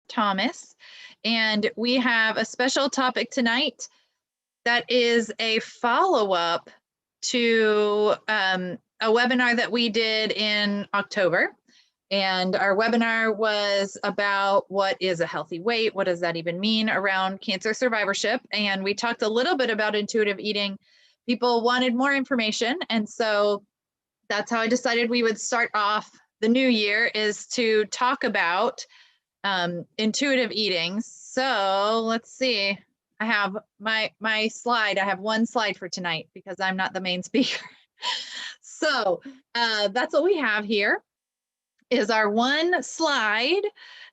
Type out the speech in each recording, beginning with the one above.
Thomas, and we have a special topic tonight that is a follow-up to a webinar that we did in October. And our webinar was about what is a healthy weight, what does that even mean around cancer survivorship, and we talked a little bit about intuitive eating. People wanted more information, and so that's how I decided we would start off the new year, is to talk about intuitive eating. So let's see, I have my slide. I have one slide for tonight because I'm not the main speaker. So that's what we have here, is our one slide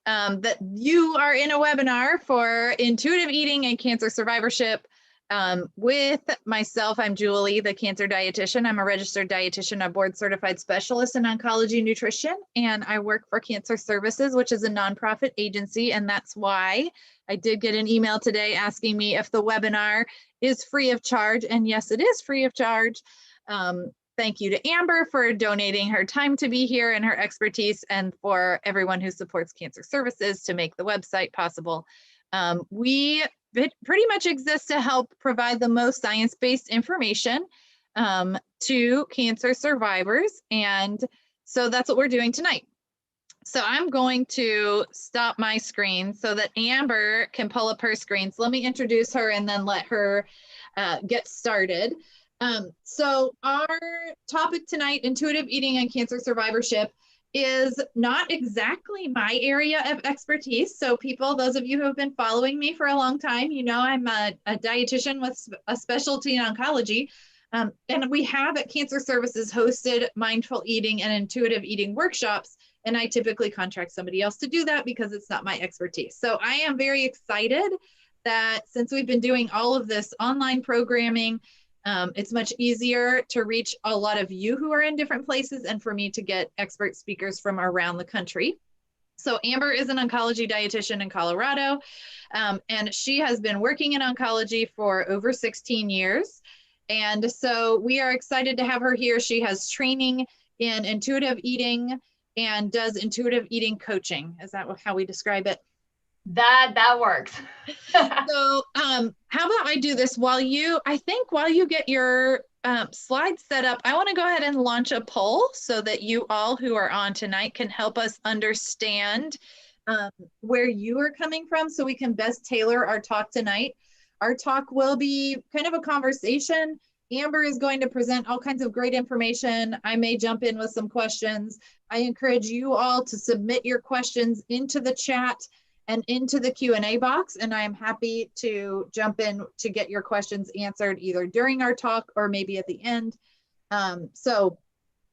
that you are in a webinar for intuitive eating and cancer survivorship with myself. I'm Julie, the cancer dietitian. I'm a registered dietitian, a board certified specialist in oncology nutrition, and I work for Cancer Services, which is a nonprofit agency. And that's why I did get an email today asking me if the webinar is free of charge. And yes, it is free of charge. Thank you to Amber for donating her time to be here and her expertise, and for everyone who supports Cancer Services to make the website possible. We pretty much exist to help provide the most science-based information to cancer survivors. And so that's what we're doing tonight. So I'm going to stop my screen so that Amber can pull up her screen. So let me introduce her and then let her get started. So our topic tonight, intuitive eating and cancer survivorship, is not exactly my area of expertise. So people, those of you who have been following me for a long time, you know I'm a dietitian with a specialty in oncology. And we have at Cancer Services hosted mindful eating and intuitive eating workshops. And I typically contract somebody else to do that because it's not my expertise. So I am very excited that since we've been doing all of this online programming, it's much easier to reach a lot of you who are in different places and for me to get expert speakers from around the country. So Amber is an oncology dietitian in Colorado, and she has been working in oncology for over 16 years. And so we are excited to have her here. She has training in intuitive eating and does intuitive eating coaching. Is that how we describe it? That works. So how about I do this while you get your slides set up, I want to go ahead and launch a poll so that you all who are on tonight can help us understand where you are coming from so we can best tailor our talk tonight. Our talk will be kind of a conversation. Amber is going to present all kinds of great information. I may jump in with some questions. I encourage you all to submit your questions into the chat and into the Q&A box, and I'm happy to jump in to get your questions answered either during our talk or maybe at the end. So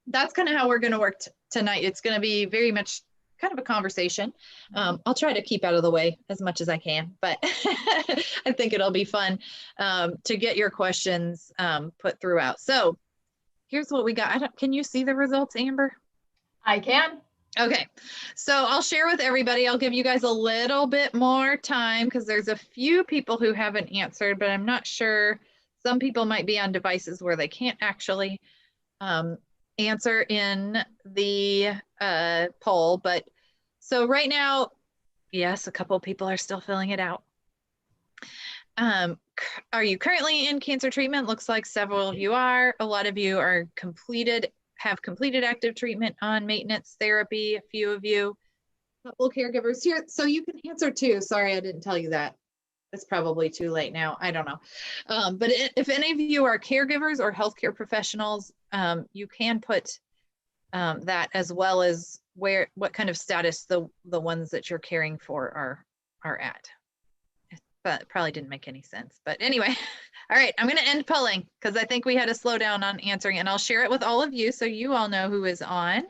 that's kind of how we're going to work tonight. It's going to be very much kind of a conversation. I'll try to keep out of the way as much as I can, but I think it'll be fun to get your questions put throughout. So here's what we got. Can you see the results, Amber? I can. Okay, so I'll share with everybody. I'll give you guys a little bit more time because there's a few people who haven't answered, but I'm not sure. Some people might be on devices where they can't actually answer in the poll. But so right now, yes, a couple of people are still filling it out. Are you currently in cancer treatment? Looks like several of you are. A lot of you are have completed active treatment on maintenance therapy, a few of you, a couple of caregivers here. So you can answer too. Sorry, I didn't tell you that. It's probably too late now. I don't know. But if any of you are caregivers or healthcare professionals, you can put that, as well as what kind of status the ones that you're caring for are at. But it probably didn't make any sense. But anyway, all right, I'm going to end polling because I think we had to slow down on answering, and I'll share it with all of you so you all know who is on.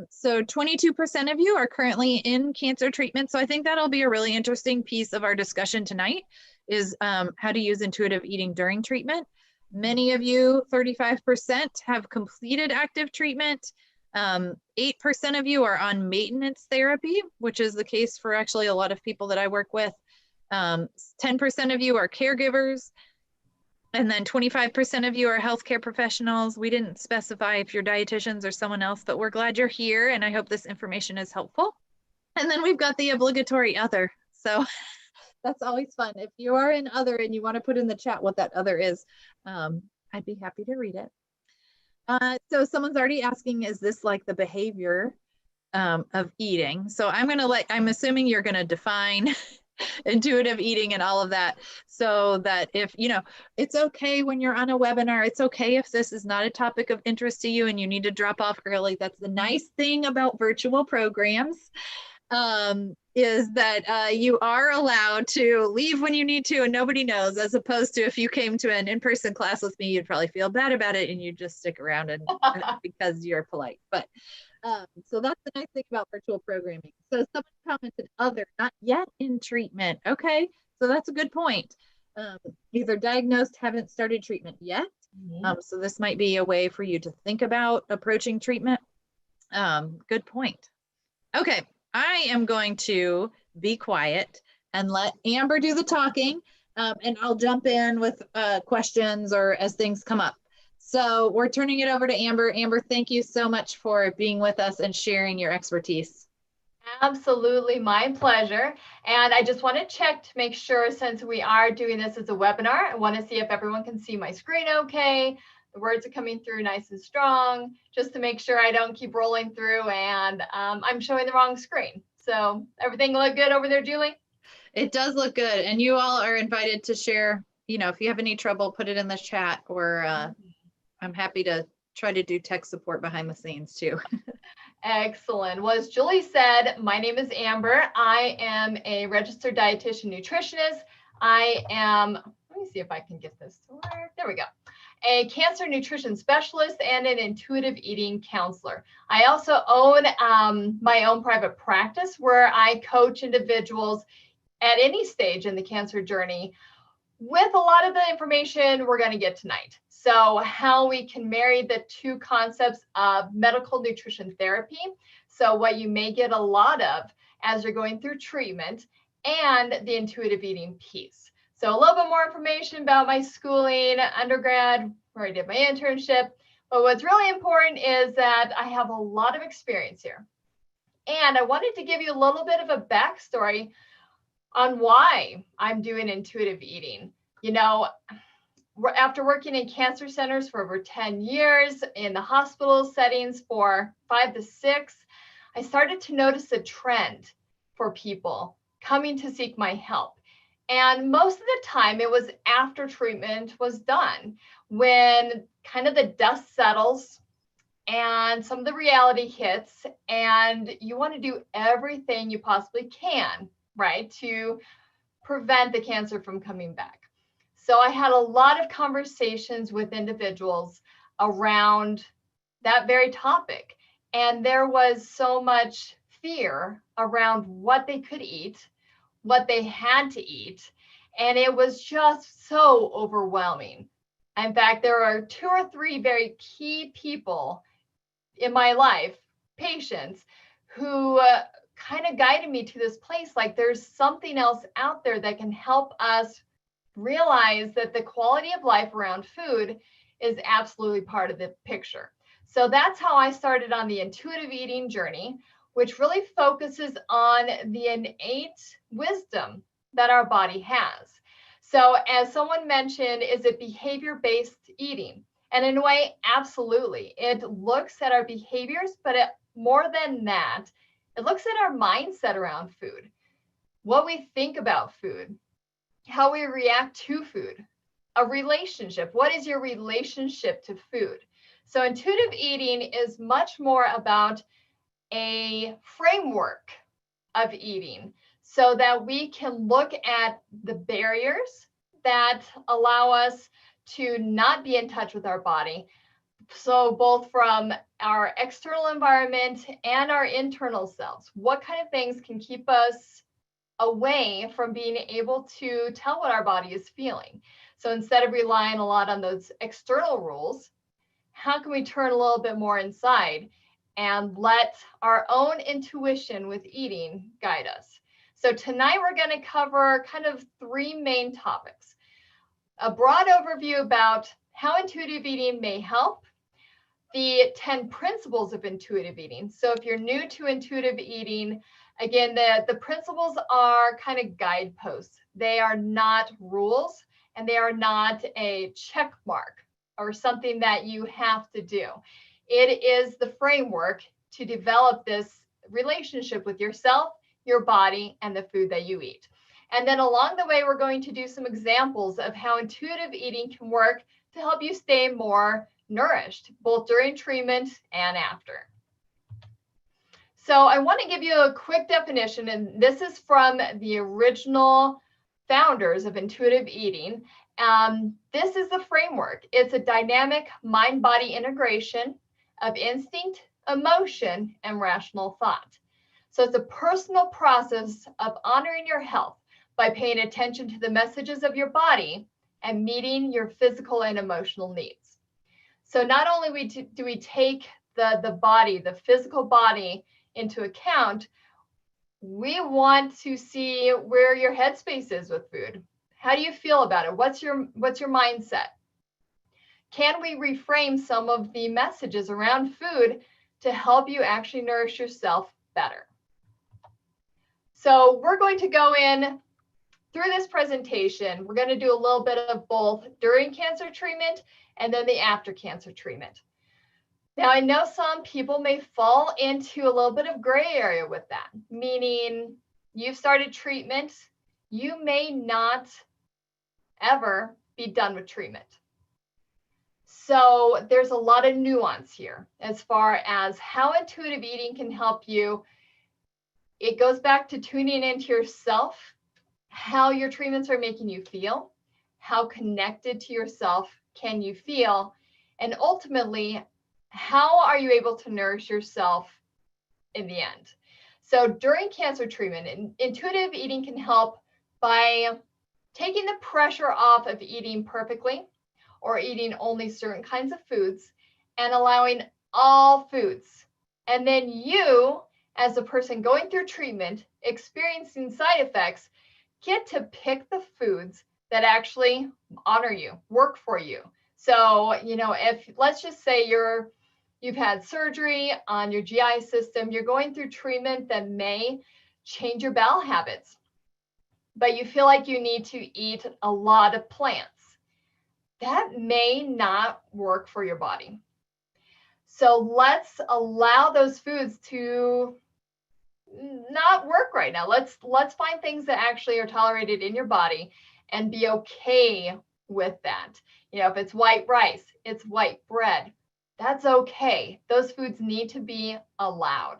So 22% of you are currently in cancer treatment. So I think that'll be a really interesting piece of our discussion tonight, is how to use intuitive eating during treatment. Many of you, 35%, have completed active treatment. 8% of you are on maintenance therapy, which is the case for actually a lot of people that I work with. 10% of you are caregivers, and then 25% of you are healthcare professionals. We didn't specify if you're dietitians or someone else, but we're glad you're here, and I hope this information is helpful. And then we've got the obligatory other. So that's always fun. If you are in other and you want to put in the chat what that other is, I'd be happy to read it. So someone's already asking, is this like the behavior of eating? So I'm assuming you're going to define intuitive eating and all of that, so that if, it's okay when you're on a webinar, it's okay if this is not a topic of interest to you and you need to drop off early. That's the nice thing about virtual programs, is that you are allowed to leave when you need to and nobody knows, as opposed to if you came to an in-person class with me, you'd probably feel bad about it and you'd just stick around and because you're polite. But so that's the nice thing about virtual programming. So someone commented other, not yet in treatment. Okay, so that's a good point. Either diagnosed, haven't started treatment yet. So this might be a way for you to think about approaching treatment. Good point. Okay, I am going to be quiet and let Amber do the talking, and I'll jump in with questions or as things come up. So we're turning it over to Amber. Amber, thank you so much for being with us and sharing your expertise. Absolutely, my pleasure. And I just want to check to make sure, since we are doing this as a webinar, I want to see if everyone can see my screen okay. The words are coming through nice and strong, just to make sure I don't keep rolling through and I'm showing the wrong screen. So everything look good over there, Julie? It does look good. And you all are invited to share, if you have any trouble, put it in the chat, or I'm happy to try to do tech support behind the scenes too. Excellent. Well, as Julie said, my name is Amber. I am a registered dietitian nutritionist. I am, let me see if I can get this to work. There we go. A cancer nutrition specialist and an intuitive eating counselor. I also own my own private practice where I coach individuals at any stage in the cancer journey with a lot of the information we're going to get tonight. So how we can marry the two concepts of medical nutrition therapy, so what you may get a lot of as you're going through treatment, and the intuitive eating piece. So a little bit more information about my schooling, undergrad, where I did my internship. But what's really important is that I have a lot of experience here. And I wanted to give you a little bit of a backstory on why I'm doing intuitive eating. After working in cancer centers for over 10 years, in the hospital settings for 5 to 6, I started to notice a trend for people coming to seek my help. And most of the time it was after treatment was done, when kind of the dust settles and some of the reality hits, and you want to do everything you possibly can, right, to prevent the cancer from coming back. So I had a lot of conversations with individuals around that very topic. And there was so much fear around what they could eat, what they had to eat. And it was just so overwhelming. In fact, there are 2 or 3 very key people in my life, patients, who kind of guided me to this place. Like, there's something else out there that can help us realize that the quality of life around food is absolutely part of the picture. So that's how I started on the intuitive eating journey, which really focuses on the innate wisdom that our body has. So as someone mentioned, is it behavior-based eating? And in a way, absolutely. It looks at our behaviors, but more than that, it looks at our mindset around food, what we think about food, how we react to food, a relationship. What is your relationship to food? So intuitive eating is much more about a framework of eating, so that we can look at the barriers that allow us to not be in touch with our body. So both from our external environment and our internal selves, what kind of things can keep us away from being able to tell what our body is feeling? So instead of relying a lot on those external rules, how can we turn a little bit more inside and let our own intuition with eating guide us? So tonight we're going to cover kind of 3 main topics. A broad overview about how intuitive eating may help, the 10 principles of intuitive eating. So if you're new to intuitive eating, Again, the principles are kind of guideposts. They are not rules, and they are not a check mark or something that you have to do. It is the framework to develop this relationship with yourself, your body, and the food that you eat. And then along the way, we're going to do some examples of how intuitive eating can work to help you stay more nourished, both during treatment and after. So I want to give you a quick definition, and this is from the original founders of intuitive eating. This is the framework. It's a dynamic mind-body integration of instinct, emotion, and rational thought. So it's a personal process of honoring your health by paying attention to the messages of your body and meeting your physical and emotional needs. So not only do we take the body, the physical body, into account, we want to see where your headspace is with food. How do you feel about it? What's your mindset? Can we reframe some of the messages around food to help you actually nourish yourself better? So we're going to go in through this presentation. We're going to do a little bit of both during cancer treatment and then the after cancer treatment. Now, I know some people may fall into a little bit of gray area with that, meaning you've started treatment, you may not ever be done with treatment. So there's a lot of nuance here as far as how intuitive eating can help you. It goes back to tuning into yourself, how your treatments are making you feel, how connected to yourself can you feel, and ultimately, how are you able to nourish yourself in the end? So during cancer treatment, intuitive eating can help by taking the pressure off of eating perfectly or eating only certain kinds of foods and allowing all foods. And then you, as a person going through treatment, experiencing side effects, get to pick the foods that actually honor you, work for you. So, if let's just say you've had surgery on your GI system, you're going through treatment that may change your bowel habits, but you feel like you need to eat a lot of plants. That may not work for your body. So let's allow those foods to not work right now. Let's find things that actually are tolerated in your body and be okay with that. If it's white rice, it's white bread, that's okay. Those foods need to be allowed.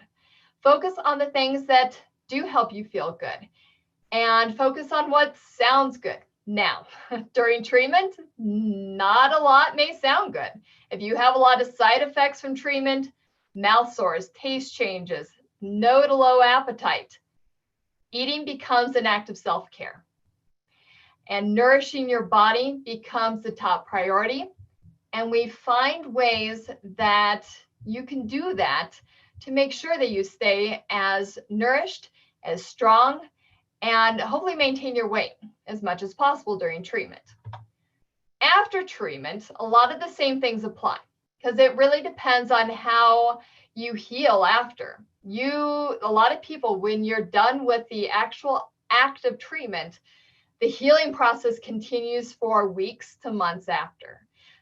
Focus on the things that do help you feel good and focus on what sounds good. Now, during treatment, not a lot may sound good. If you have a lot of side effects from treatment, mouth sores, taste changes, no to low appetite, eating becomes an act of self-care. And nourishing your body becomes the top priority. And we find ways that you can do that to make sure that you stay as nourished, as strong, and hopefully maintain your weight as much as possible during treatment. After treatment, a lot of the same things apply because it really depends on how you heal after. A lot of people, when you're done with the actual act of treatment, the healing process continues for weeks to months after.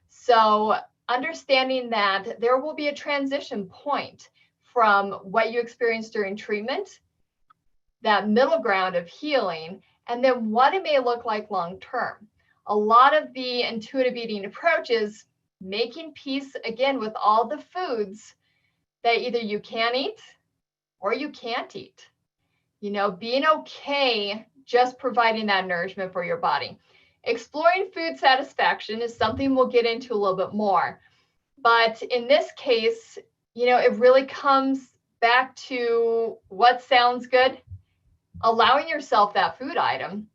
So understanding that there will be a transition point from what you experienced during treatment, that middle ground of healing, and then what it may look like long term. A lot of the intuitive eating approach is making peace, again, with all the foods that either you can eat or you can't eat. Being okay just providing that nourishment for your body. Exploring food satisfaction is something we'll get into a little bit more. But in this case, it really comes back to what sounds good, allowing yourself that food item,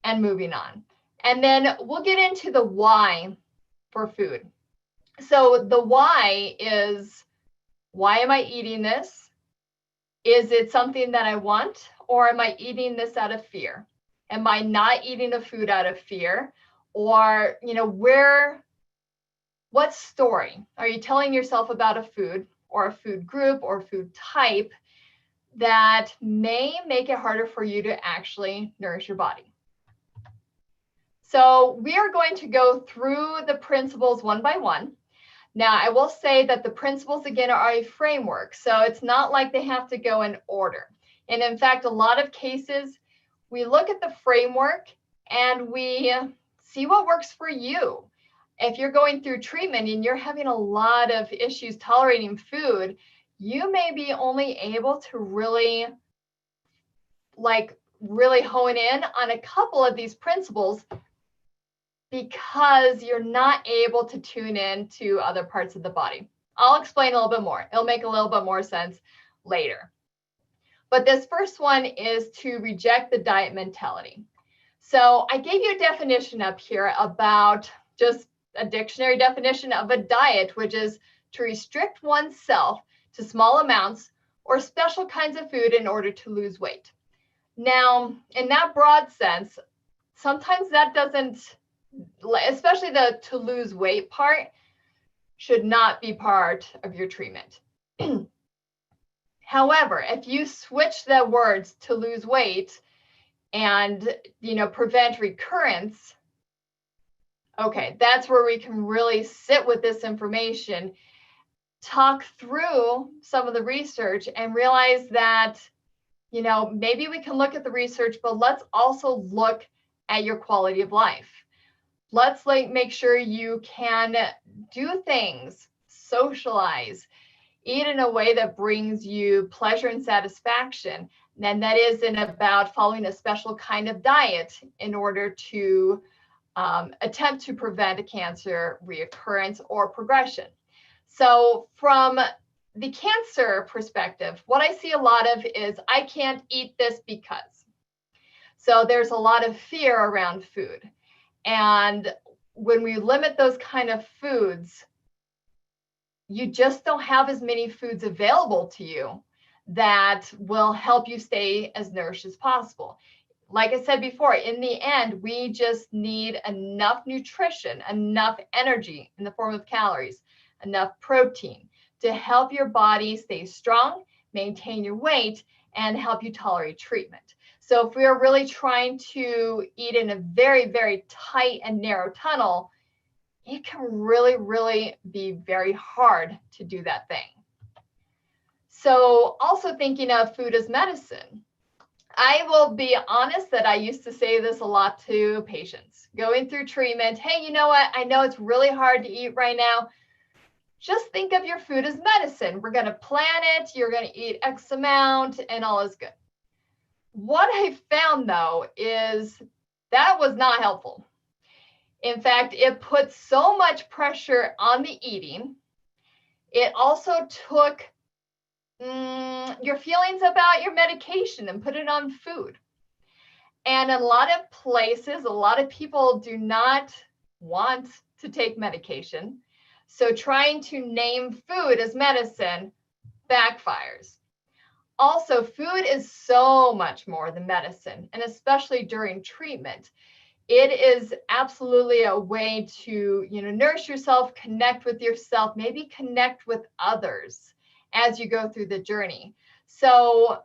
and moving on. And then we'll get into the why for food. So the why is, why am I eating this? Is it something that I want, or am I eating this out of fear? Am I not eating the food out of fear? Or, what story are you telling yourself about a food or a food group or food type that may make it harder for you to actually nourish your body. So we are going to go through the principles one by one. Now, I will say that the principles, again, are a framework. So it's not like they have to go in order. And in fact, a lot of cases, we look at the framework and we see what works for you. If you're going through treatment and you're having a lot of issues tolerating food, you may be only able to really hone in on a couple of these principles because you're not able to tune in to other parts of the body. I'll explain a little bit more. It'll make a little bit more sense later. But this first one is to reject the diet mentality. So I gave you a definition up here about just a dictionary definition of a diet, which is to restrict oneself to small amounts or special kinds of food in order to lose weight. Now, in that broad sense, sometimes that doesn't, especially the to lose weight part, should not be part of your treatment. However, if you switch the words to lose weight and, prevent recurrence, okay, that's where we can really sit with this information, talk through some of the research and realize that, maybe we can look at the research, but let's also look at your quality of life. Let's make sure you can do things, socialize, eat in a way that brings you pleasure and satisfaction. And that isn't about following a special kind of diet in order to attempt to prevent a cancer reoccurrence or progression. So from the cancer perspective, what I see a lot of is I can't eat this because. So there's a lot of fear around food. And when we limit those kind of foods, you just don't have as many foods available to you that will help you stay as nourished as possible. Like I said before, in the end, we just need enough nutrition, enough energy in the form of calories, enough protein to help your body stay strong, maintain your weight, and help you tolerate treatment. So if we are really trying to eat in a very, very tight and narrow tunnel, it can really, really be very hard to do that thing. So also thinking of food as medicine. I will be honest that I used to say this a lot to patients going through treatment. Hey, you know what? I know it's really hard to eat right now. Just think of your food as medicine. We're going to plan it. You're going to eat X amount and all is good. What I found, though, is that was not helpful. In fact, it put so much pressure on the eating. It also took your feelings about your medication and put it on food. And in a lot of places, a lot of people do not want to take medication. So trying to name food as medicine backfires. Also, food is so much more than medicine, and especially during treatment. It is absolutely a way to, nourish yourself, connect with yourself, maybe connect with others as you go through the journey. So,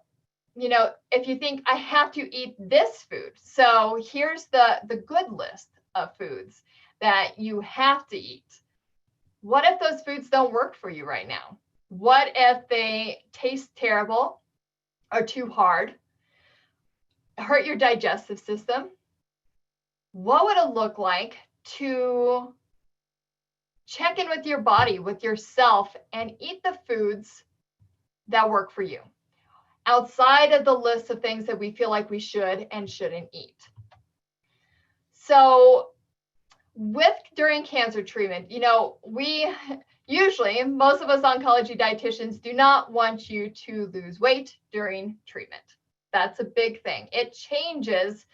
if you think I have to eat this food, so here's the good list of foods that you have to eat. What if those foods don't work for you right now? What if they taste terrible, are too hard, hurt your digestive system? What would it look like to check in with your body, with yourself, and eat the foods that work for you outside of the list of things that we feel like we should and shouldn't eat? So during cancer treatment, we usually, most of us oncology dietitians do not want you to lose weight during treatment. That's a big thing. It changes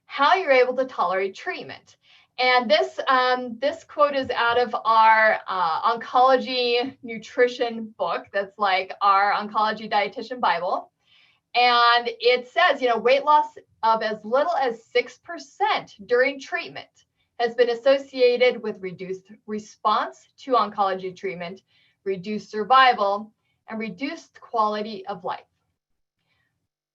how you're able to tolerate treatment. And this quote is out of our oncology nutrition book. That's like our oncology dietitian Bible. And it says, weight loss of as little as 6% during treatment has been associated with reduced response to oncology treatment, reduced survival, and reduced quality of life.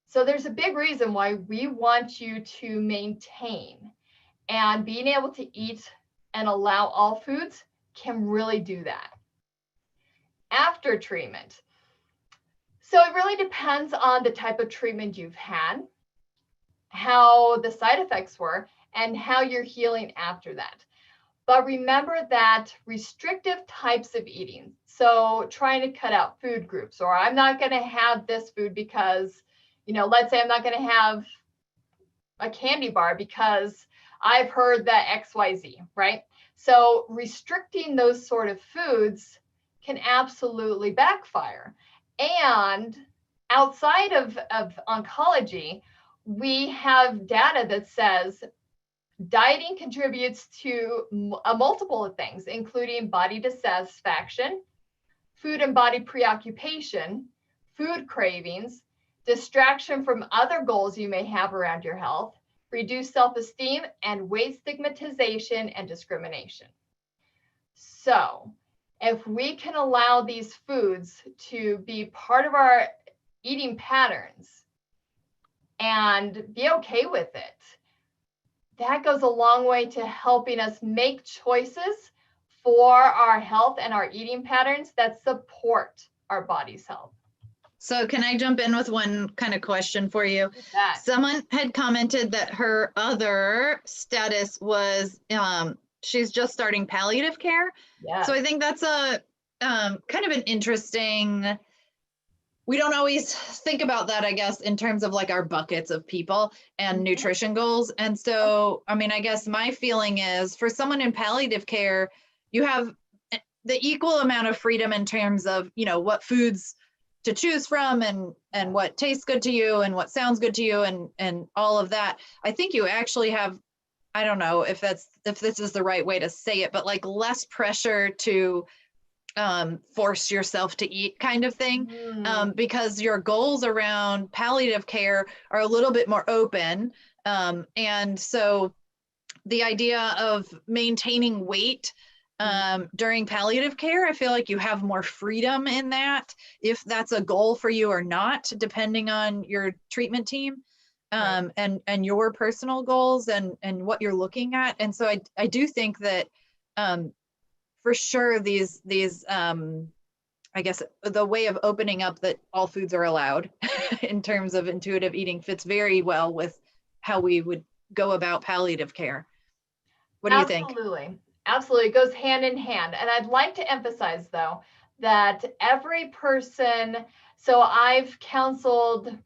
So there's a big reason why we want you to maintain, and being able to eat and allow all foods can really do that. After treatment. So it really depends on the type of treatment you've had, how the side effects were, and how you're healing after that. But remember that restrictive types of eating, so trying to cut out food groups, or I'm not going to have this food because, let's say I'm not going to have a candy bar because I've heard that XYZ, right? So restricting those sort of foods can absolutely backfire. And outside of oncology, we have data that says dieting contributes to a multiple of things, including body dissatisfaction, food and body preoccupation, food cravings, distraction from other goals you may have around your health, reduced self-esteem, and weight stigmatization and discrimination. So if we can allow these foods to be part of our eating patterns and be okay with it, that goes a long way to helping us make choices for our health and our eating patterns that support our body's health. So can I jump in with one kind of question for you? Someone had commented that her other status was she's just starting palliative care. Yeah. So I think that's a kind of an interesting, we don't always think about that, I guess, in terms of like our buckets of people and nutrition goals. And so, I mean, I guess my feeling is for someone in palliative care, you have the equal amount of freedom in terms of, what foods to choose from and what tastes good to you and what sounds good to you and all of that. I think you actually have, I don't know if this is the right way to say it, but like less pressure to force yourself to eat kind of thing, because your goals around palliative care are a little bit more open. And so the idea of maintaining weight during palliative care, I feel like you have more freedom in that, if that's a goal for you or not, depending on your treatment team and your personal goals and what you're looking at. And so I do think that for sure these I guess the way of opening up that all foods are allowed in terms of intuitive eating fits very well with how we would go about palliative care. What do you think? Absolutely. It goes hand in hand. And I'd like to emphasize, though, that every person, so I've counseled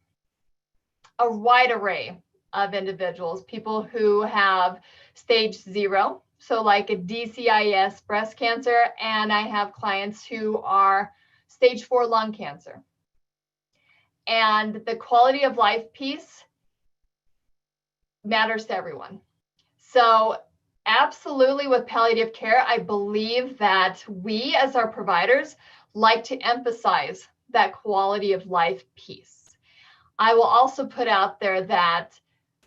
a wide array of individuals, people who have stage 0, so like a DCIS breast cancer, and I have clients who are stage 4 lung cancer. And the quality of life piece matters to everyone. So absolutely, with palliative care, I believe that we as our providers like to emphasize that quality of life piece. I will also put out there that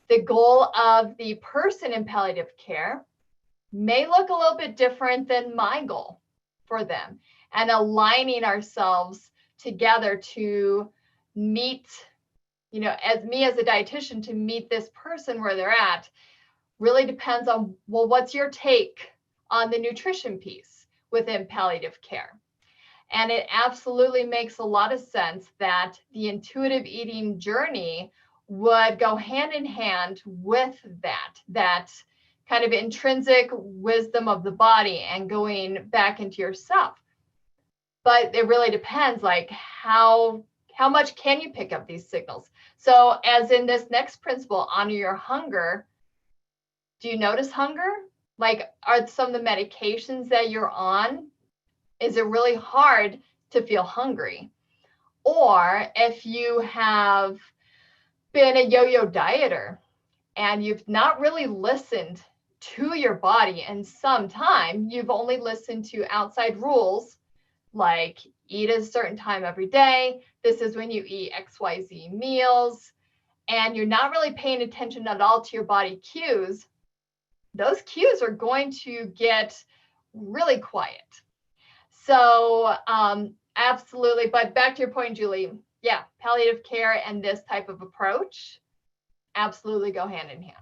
the goal of the person in palliative care may look a little bit different than my goal for them, and aligning ourselves together to meet, as me as a dietitian, to meet this person where they're at really depends on, well, what's your take on the nutrition piece within palliative care? And it absolutely makes a lot of sense that the intuitive eating journey would go hand in hand with that kind of intrinsic wisdom of the body and going back into yourself. But it really depends, like how much can you pick up these signals? So as in this next principle, honor your hunger. Do you notice hunger? Like, are some of the medications that you're on, is it really hard to feel hungry? Or if you have been a yo-yo dieter and you've not really listened to your body in some time, you've only listened to outside rules like eat at a certain time every day, this is when you eat XYZ meals, and you're not really paying attention at all to your body cues, those cues are going to get really quiet. So absolutely. But back to your point, Julie. yeah, palliative care and this type of approach absolutely go hand in hand.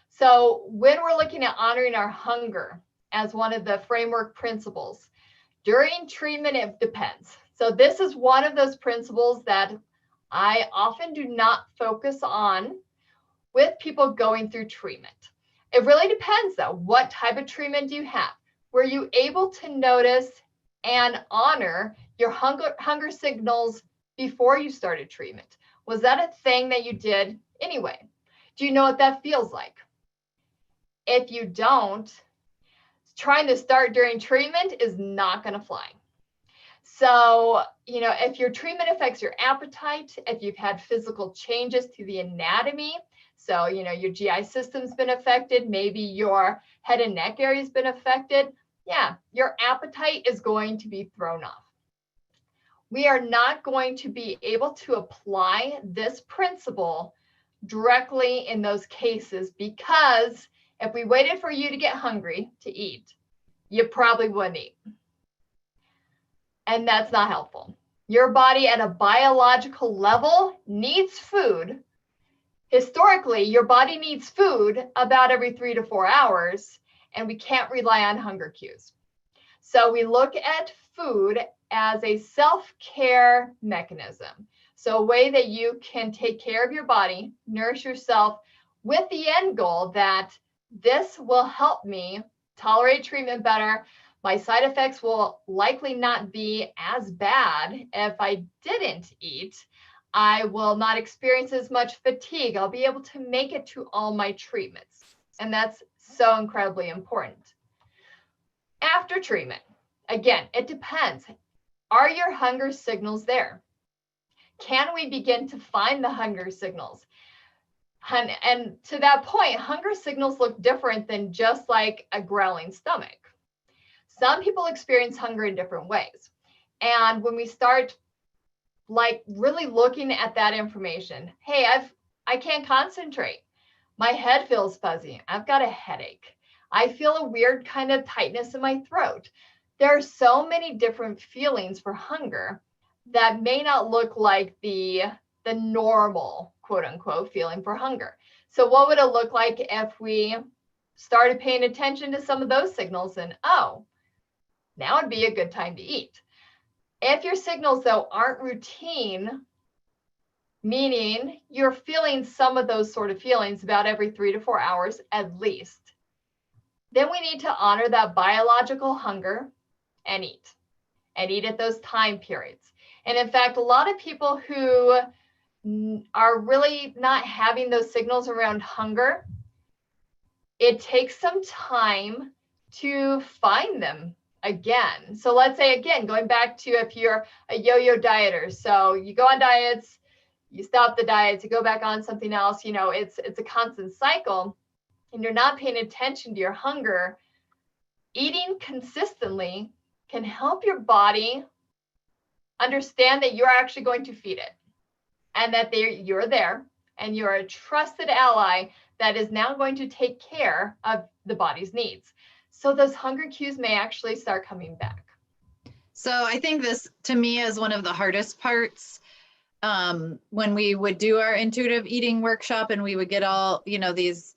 So when we're looking at honoring our hunger as one of the framework principles, during treatment, it depends. So this is one of those principles that I often do not focus on with people going through treatment. It really depends though. What type of treatment do you have? Were you able to notice and honor your hunger signals before you started treatment? Was that a thing that you did anyway? Do you know what that feels like? If you don't, trying to start during treatment is not going to fly. So, if your treatment affects your appetite, if you've had physical changes to the anatomy, so, your GI system's been affected, maybe your head and neck area's been affected, yeah, your appetite is going to be thrown off. We are not going to be able to apply this principle directly in those cases, because if we waited for you to get hungry to eat, you probably wouldn't eat. And that's not helpful. Your body at a biological level needs food. Historically, your body needs food about every 3 to 4 hours, and we can't rely on hunger cues. So we look at food as a self-care mechanism. So a way that you can take care of your body, nourish yourself, with the end goal that this will help me tolerate treatment better. My side effects will likely not be as bad if I didn't eat. I will not experience as much fatigue. I'll be able to make it to all my treatments. And that's so incredibly important. After treatment, again, it depends. Are your hunger signals there? Can we begin to find the hunger signals? And to that point, hunger signals look different than just like a growling stomach. Some people experience hunger in different ways. And when we start really looking at that information, hey, I can't concentrate. My head feels fuzzy. I've got a headache. I feel a weird kind of tightness in my throat. There are so many different feelings for hunger that may not look like the normal, quote unquote, feeling for hunger. So what would it look like if we started paying attention to some of those signals and, oh, now would be a good time to eat. If your signals, though, aren't routine, meaning you're feeling some of those sort of feelings about every 3 to 4 hours at least, then we need to honor that biological hunger and eat at those time periods. And in fact, a lot of people who are really not having those signals around hunger, it takes some time to find them again. So let's say, again, going back to if you're a yo-yo dieter, so you go on diets, you stop the diets, you go back on something else, it's a constant cycle, and you're not paying attention to your hunger. Eating consistently can help your body understand that you're actually going to feed it, and that you're there, and you're a trusted ally that is now going to take care of the body's needs. So those hunger cues may actually start coming back. So I think this, to me, is one of the hardest parts when we would do our intuitive eating workshop, and we would get all, these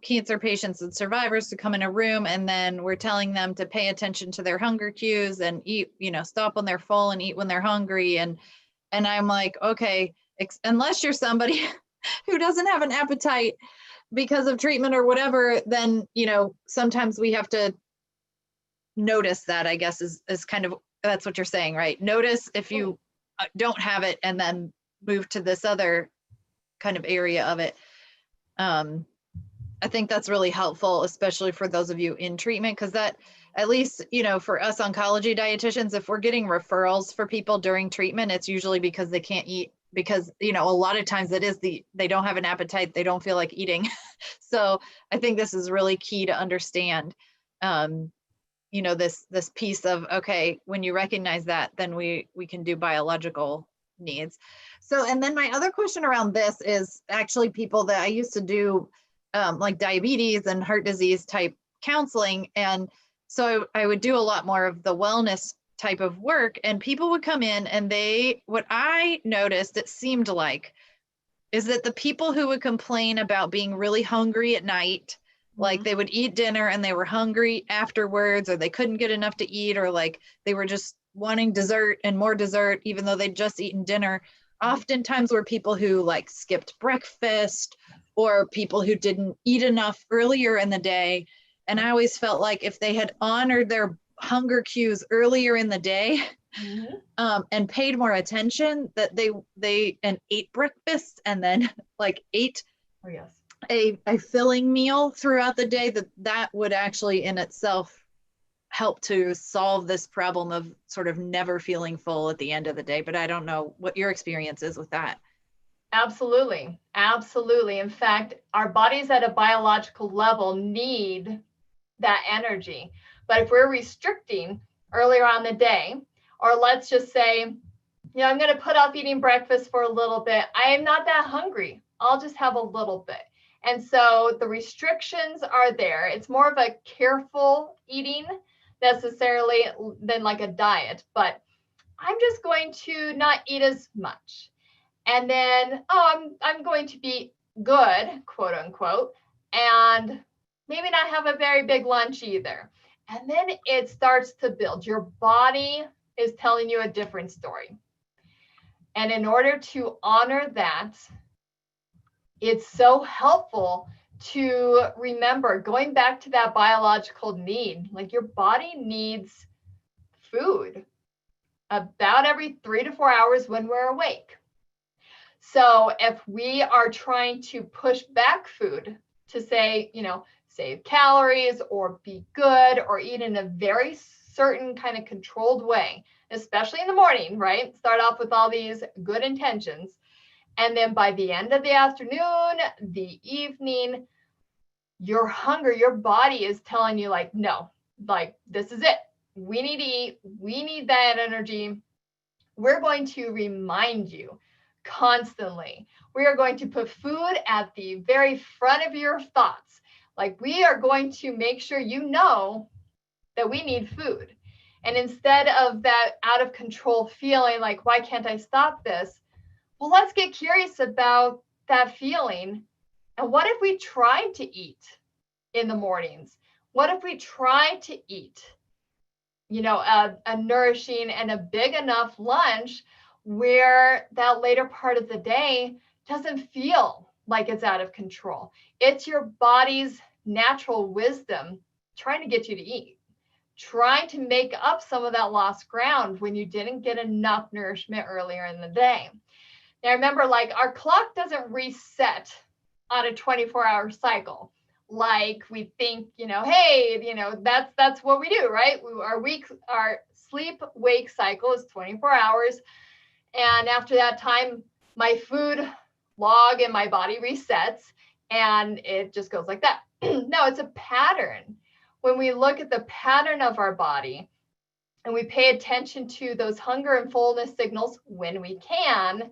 cancer patients and survivors to come in a room, and then we're telling them to pay attention to their hunger cues and eat, stop when they're full and eat when they're hungry. And I'm like, okay, unless you're somebody who doesn't have an appetite because of treatment or whatever, then, sometimes we have to notice that, I guess, is kind of, that's what you're saying, right? Notice if you don't have it, and then move to this other kind of area of it. I think that's really helpful, especially for those of you in treatment, because that, at least, for us oncology dietitians, if we're getting referrals for people during treatment, it's usually because they can't eat, because, a lot of times it is they don't have an appetite, they don't feel like eating. So I think this is really key to understand, this piece of, okay, when you recognize that, then we can do biological needs. So, and then my other question around this is actually people that I used to do like diabetes and heart disease type counseling. And so I would do a lot more of the wellness type of work, and people would come in and what I noticed, it seemed like, is that the people who would complain about being really hungry at night, like they would eat dinner and they were hungry afterwards, or they couldn't get enough to eat, or like they were just wanting dessert and more dessert, even though they'd just eaten dinner, oftentimes were people who like skipped breakfast or people who didn't eat enough earlier in the day. And I always felt like if they had honored their hunger cues earlier in the day, and paid more attention, that they ate breakfast and then like ate a filling meal throughout the day, that would actually in itself help to solve this problem of sort of never feeling full at the end of the day. But I don't know what your experience is with that. Absolutely. Absolutely. In fact, our bodies at a biological level need that energy. But if we're restricting earlier on the day, or let's just say, I'm going to put off eating breakfast for a little bit. I am not that hungry. I'll just have a little bit. And so the restrictions are there. It's more of a careful eating necessarily than like a diet, but I'm just going to not eat as much. And then, I'm going to be good, quote unquote, and maybe not have a very big lunch either. And then it starts to build. Your body is telling you a different story. And in order to honor that, it's so helpful to remember going back to that biological need. Like your body needs food about every 3 to 4 hours when we're awake. So if we are trying to push back food to say, save calories or be good or eat in a very certain kind of controlled way, especially in the morning, right? Start off with all these good intentions. And then by the end of the afternoon, the evening, your hunger, your body is telling you like, no, like this is it. We need to eat. We need that energy. We're going to remind you constantly. We are going to put food at the very front of your thoughts. Like we are going to make sure you know that we need food. And instead of that out of control feeling like, why can't I stop this? Well, let's get curious about that feeling. And what if we tried to eat in the mornings? What if we tried to eat, a nourishing and a big enough lunch where that later part of the day doesn't feel like it's out of control? It's your body's natural wisdom trying to get you to eat, trying to make up some of that lost ground when you didn't get enough nourishment earlier in the day. Now, remember, like our clock doesn't reset on a 24-hour cycle. Like we think, hey, that's what we do, right? Our sleep-wake cycle is 24 hours. And after that time, my food log in my body resets and it just goes like that. No, it's a pattern. When we look at the pattern of our body and we pay attention to those hunger and fullness signals when we can,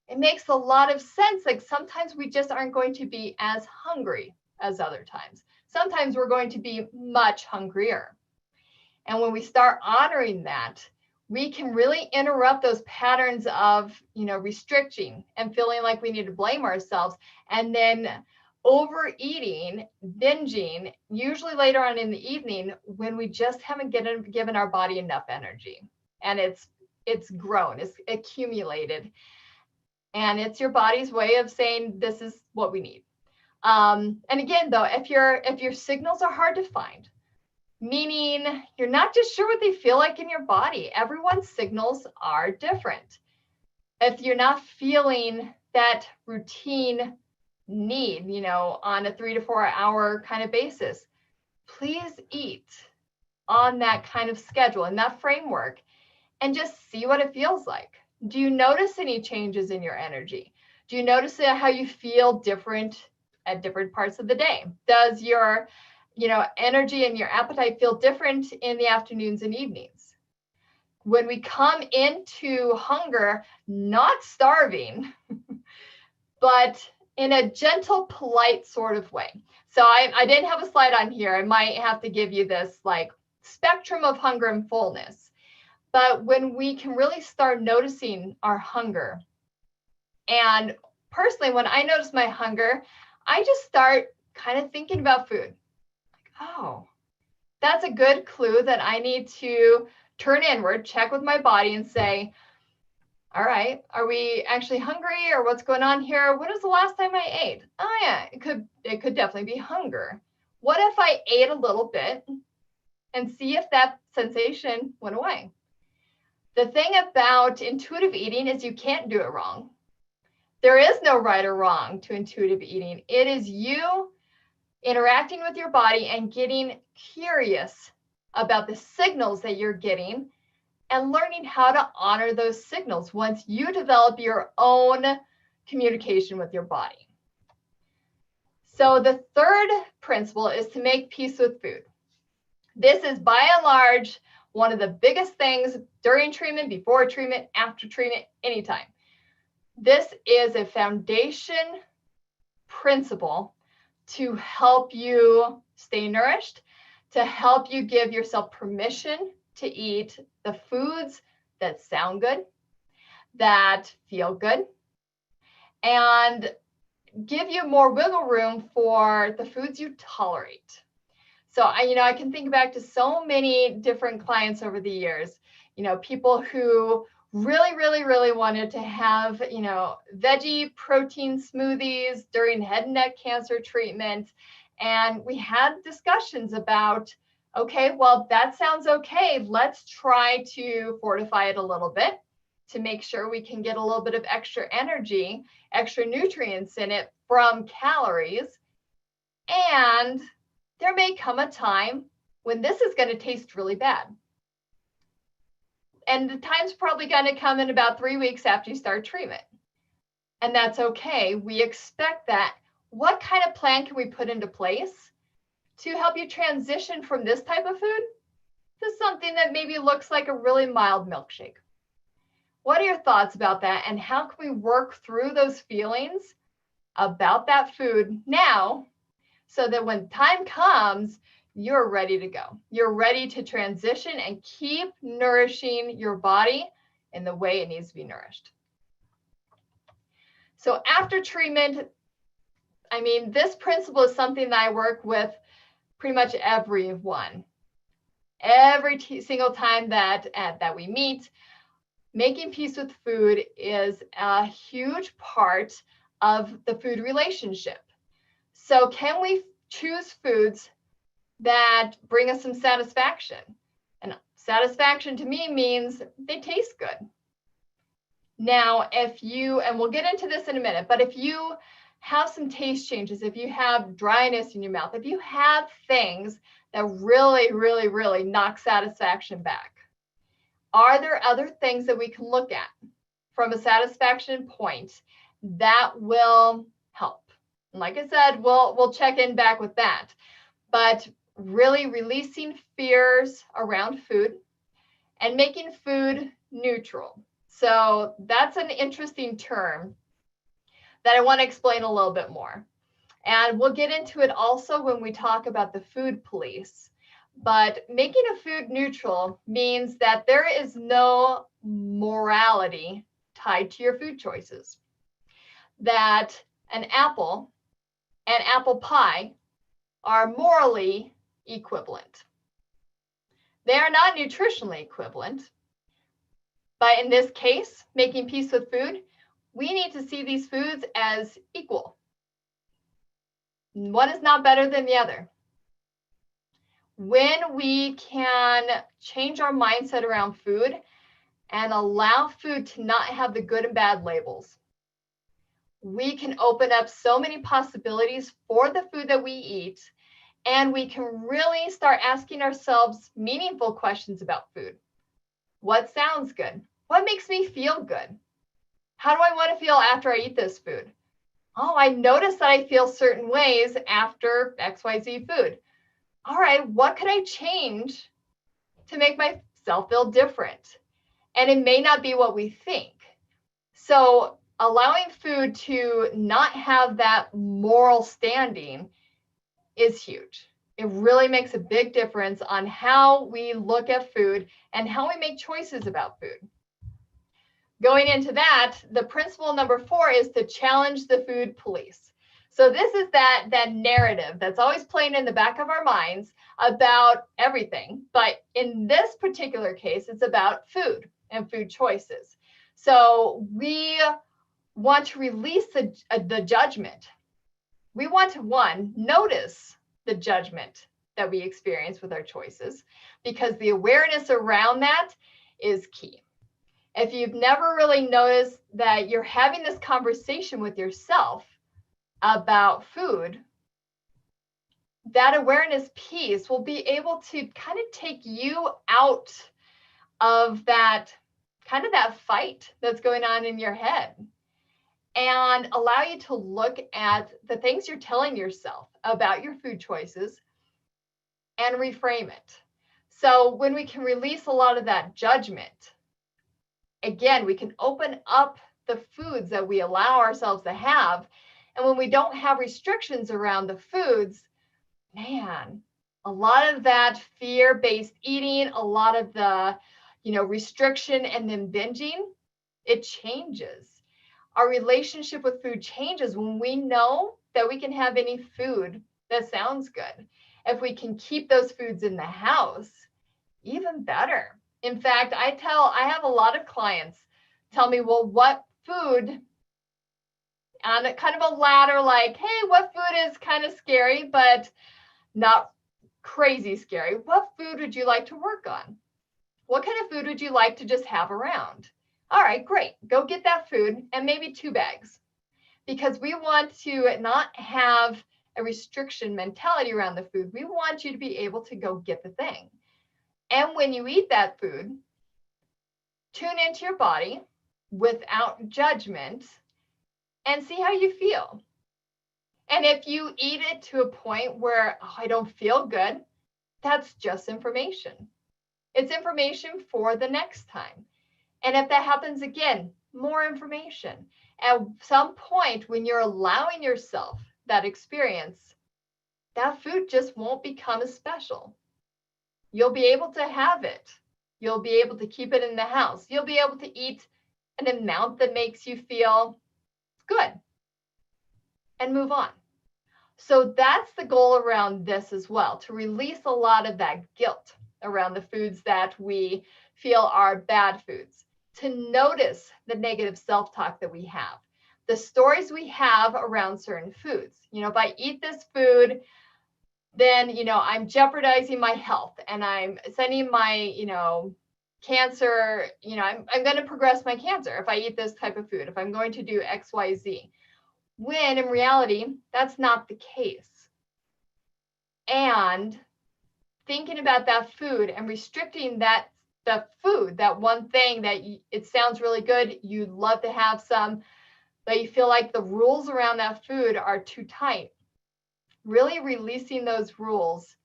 it makes a lot of sense. Like sometimes we just aren't going to be as hungry as other times. Sometimes we're going to be much hungrier. And when we start honoring that, we can really interrupt those patterns of, restricting and feeling like we need to blame ourselves, and then overeating, binging, usually later on in the evening when we just haven't given our body enough energy. And it's grown, it's accumulated. And it's your body's way of saying, this is what we need. And again, though, if your signals are hard to find, meaning you're not just sure what they feel like in your body, everyone's signals are different. If you're not feeling that routine need, on a 3 to 4 hour kind of basis, please eat on that kind of schedule and that framework and just see what it feels like. Do you notice any changes in your energy? Do you notice how you feel different at different parts of the day? Does your, energy and your appetite feel different in the afternoons and evenings? When we come into hunger, not starving, but in a gentle, polite sort of way. So I didn't have a slide on here. I might have to give you this like spectrum of hunger and fullness. But when we can really start noticing our hunger, and personally, when I notice my hunger, I just start kind of thinking about food. Like, oh, that's a good clue that I need to turn inward, check with my body and say, all right, are we actually hungry, or what's going on here? When was the last time I ate? Oh yeah, it could definitely be hunger. What if I ate a little bit and see if that sensation went away? The thing about intuitive eating is you can't do it wrong. There is no right or wrong to intuitive eating. It is you interacting with your body and getting curious about the signals that you're getting and learning how to honor those signals once you develop your own communication with your body. So the third principle is to make peace with food. This is by and large one of the biggest things during treatment, before treatment, after treatment, anytime. This is a foundation principle to help you stay nourished, to help you give yourself permission to eat the foods that sound good, that feel good, and give you more wiggle room for the foods you tolerate. So I can think back to so many different clients over the years, people who really wanted to have, veggie protein smoothies during head and neck cancer treatment. And we had discussions about, okay, well, that sounds okay. Let's try to fortify it a little bit to make sure we can get a little bit of extra energy, extra nutrients in it from calories. And there may come a time when this is going to taste really bad. And the time's probably going to come in about 3 weeks after you start treatment. And that's okay. We expect that. What kind of plan can we put into place to help you transition from this type of food to something that maybe looks like a really mild milkshake? What are your thoughts about that? And how can we work through those feelings about that food now so that when time comes, you're ready to go. You're ready to transition and keep nourishing your body in the way it needs to be nourished. So after treatment, this principle is something that I work with pretty much everyone. Every single time that we meet, making peace with food is a huge part of the food relationship. So can we choose foods that bring us some satisfaction? And satisfaction to me means they taste good. Now, and we'll get into this in a minute, but if you have some taste changes, if you have dryness in your mouth, if you have things that really knock satisfaction back, are there other things that we can look at from a satisfaction point that will help? And like I said, we'll check in back with that. But really releasing fears around food and making food neutral. So that's an interesting term that I want to explain a little bit more. And we'll get into it also when we talk about the food police. But making a food neutral means that there is no morality tied to your food choices. That an apple and apple pie are morally equivalent. They are not nutritionally equivalent. But in this case, making peace with food, we need to see these foods as equal. One is not better than the other. When we can change our mindset around food and allow food to not have the good and bad labels, we can open up so many possibilities for the food that we eat, and we can really start asking ourselves meaningful questions about food. What sounds good? What makes me feel good? How do I want to feel after I eat this food? Oh, I notice that I feel certain ways after XYZ food. All right, what could I change to make myself feel different? And it may not be what we think. So allowing food to not have that moral standing is huge. It really makes a big difference on how we look at food and how we make choices about food. Going into that, the principle number 4 is to challenge the food police. So this is that narrative that's always playing in the back of our minds about everything. But in this particular case, it's about food and food choices. So we want to release the judgment. We want to, one, notice the judgment that we experience with our choices, because the awareness around that is key. If you've never really noticed that you're having this conversation with yourself about food, that awareness piece will be able to kind of take you out of that kind of that fight that's going on in your head, and allow you to look at the things you're telling yourself about your food choices and reframe it. So when we can release a lot of that judgment, again, we can open up the foods that we allow ourselves to have. And when we don't have restrictions around the foods, man, a lot of that fear-based eating, a lot of the, restriction and then binging, it changes. Our relationship with food changes when we know that we can have any food that sounds good. If we can keep those foods in the house, even better. In fact, I have a lot of clients tell me, well, what food, on a kind of a ladder, like, hey, what food is kind of scary, but not crazy scary? What food would you like to work on? What kind of food would you like to just have around? All right, great. Go get that food and maybe 2 bags, because we want to not have a restriction mentality around the food. We want you to be able to go get the thing. And when you eat that food, tune into your body without judgment and see how you feel. And if you eat it to a point where, oh, I don't feel good, that's just information. It's information for the next time. And if that happens again, more information. At some point, when you're allowing yourself that experience, that food just won't become as special. You'll be able to have it. You'll be able to keep it in the house. You'll be able to eat an amount that makes you feel good and move on. So that's the goal around this as well, to release a lot of that guilt around the foods that we feel are bad foods, to notice the negative self-talk that we have, the stories we have around certain foods. If I eat this food, then, I'm jeopardizing my health and I'm sending my, cancer, I'm going to progress my cancer if I eat this type of food, if I'm going to do X, Y, Z. When in reality, that's not the case. And thinking about that food and restricting the food, that one thing that it sounds really good, you'd love to have some, but you feel like the rules around that food are too tight. Really releasing those rules,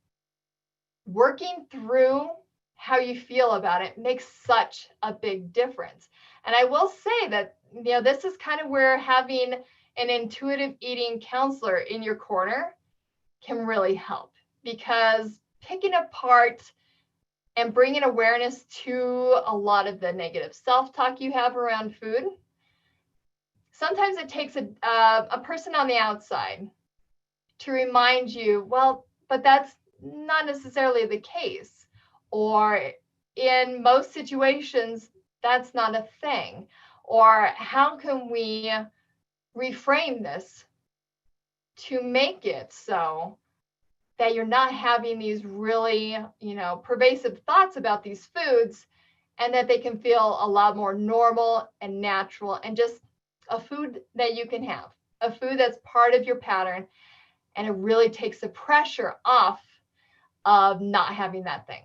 working through how you feel about it makes such a big difference. And I will say that, this is kind of where having an intuitive eating counselor in your corner can really help, because picking apart and bringing awareness to a lot of the negative self-talk you have around food, sometimes it takes a person on the outside to remind you, well, but that's not necessarily the case. Or in most situations, that's not a thing. Or how can we reframe this to make it so that you're not having these really, pervasive thoughts about these foods, and that they can feel a lot more normal and natural and just a food that you can have, a food that's part of your pattern. And it really takes the pressure off of not having that thing.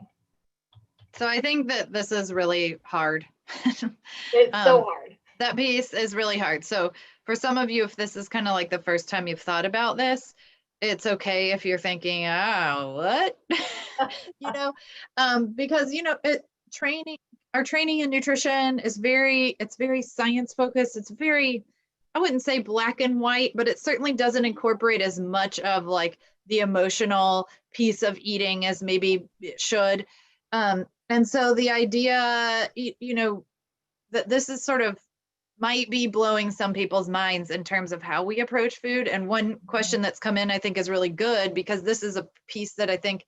So I think that this is really hard. It's so hard. That piece is really hard. So for some of you, if this is kind of like the first time you've thought about this, it's okay if you're thinking, oh, what? Because, our training in nutrition is very science focused. It's very I wouldn't say black and white, but it certainly doesn't incorporate as much of like the emotional piece of eating as maybe it should. And so the idea, that this is sort of might be blowing some people's minds in terms of how we approach food. And one question that's come in, I think, is really good, because this is a piece that I think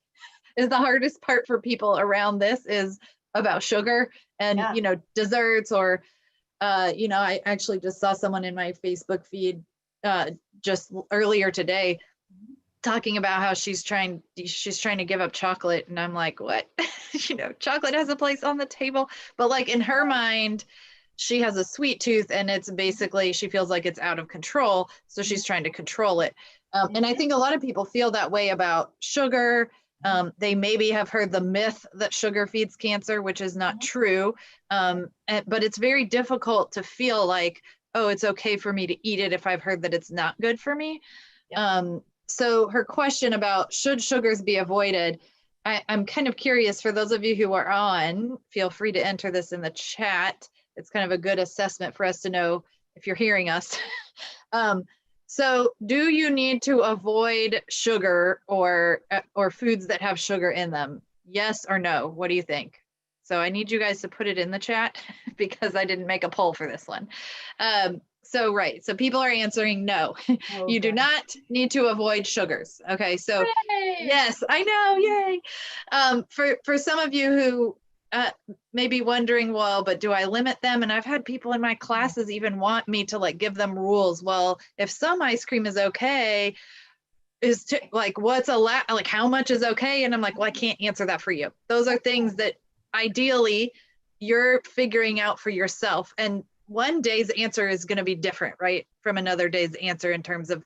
is the hardest part for people around this, is about sugar and, desserts, or, I actually just saw someone in my Facebook feed just earlier today talking about how she's trying to give up chocolate. And I'm like, what? Chocolate has a place on the table. But like in her mind, she has a sweet tooth, and it's basically, she feels like it's out of control. So she's trying to control it. And I think a lot of people feel that way about sugar. They maybe have heard the myth that sugar feeds cancer, which is not true. But it's very difficult to feel like, oh, it's okay for me to eat it if I've heard that it's not good for me. So her question about should sugars be avoided, I'm kind of curious, for those of you who are on, feel free to enter this in the chat. It's kind of a good assessment for us to know if you're hearing us. So do you need to avoid sugar or foods that have sugar in them? Yes or no? What do you think? So I need you guys to put it in the chat because I didn't make a poll for this one. Right. So people are answering no. You do not need to avoid sugars. Okay. So Yay! yes, I know. Yay. For some of you who may be wondering, well, but do I limit them? And I've had people in my classes even want me to like give them rules. Well, if some ice cream is okay, what's allowed, like how much is okay? And I'm like, well, I can't answer that for you. Those are things that ideally you're figuring out for yourself. And one day's answer is going to be different, right, from another day's answer in terms of,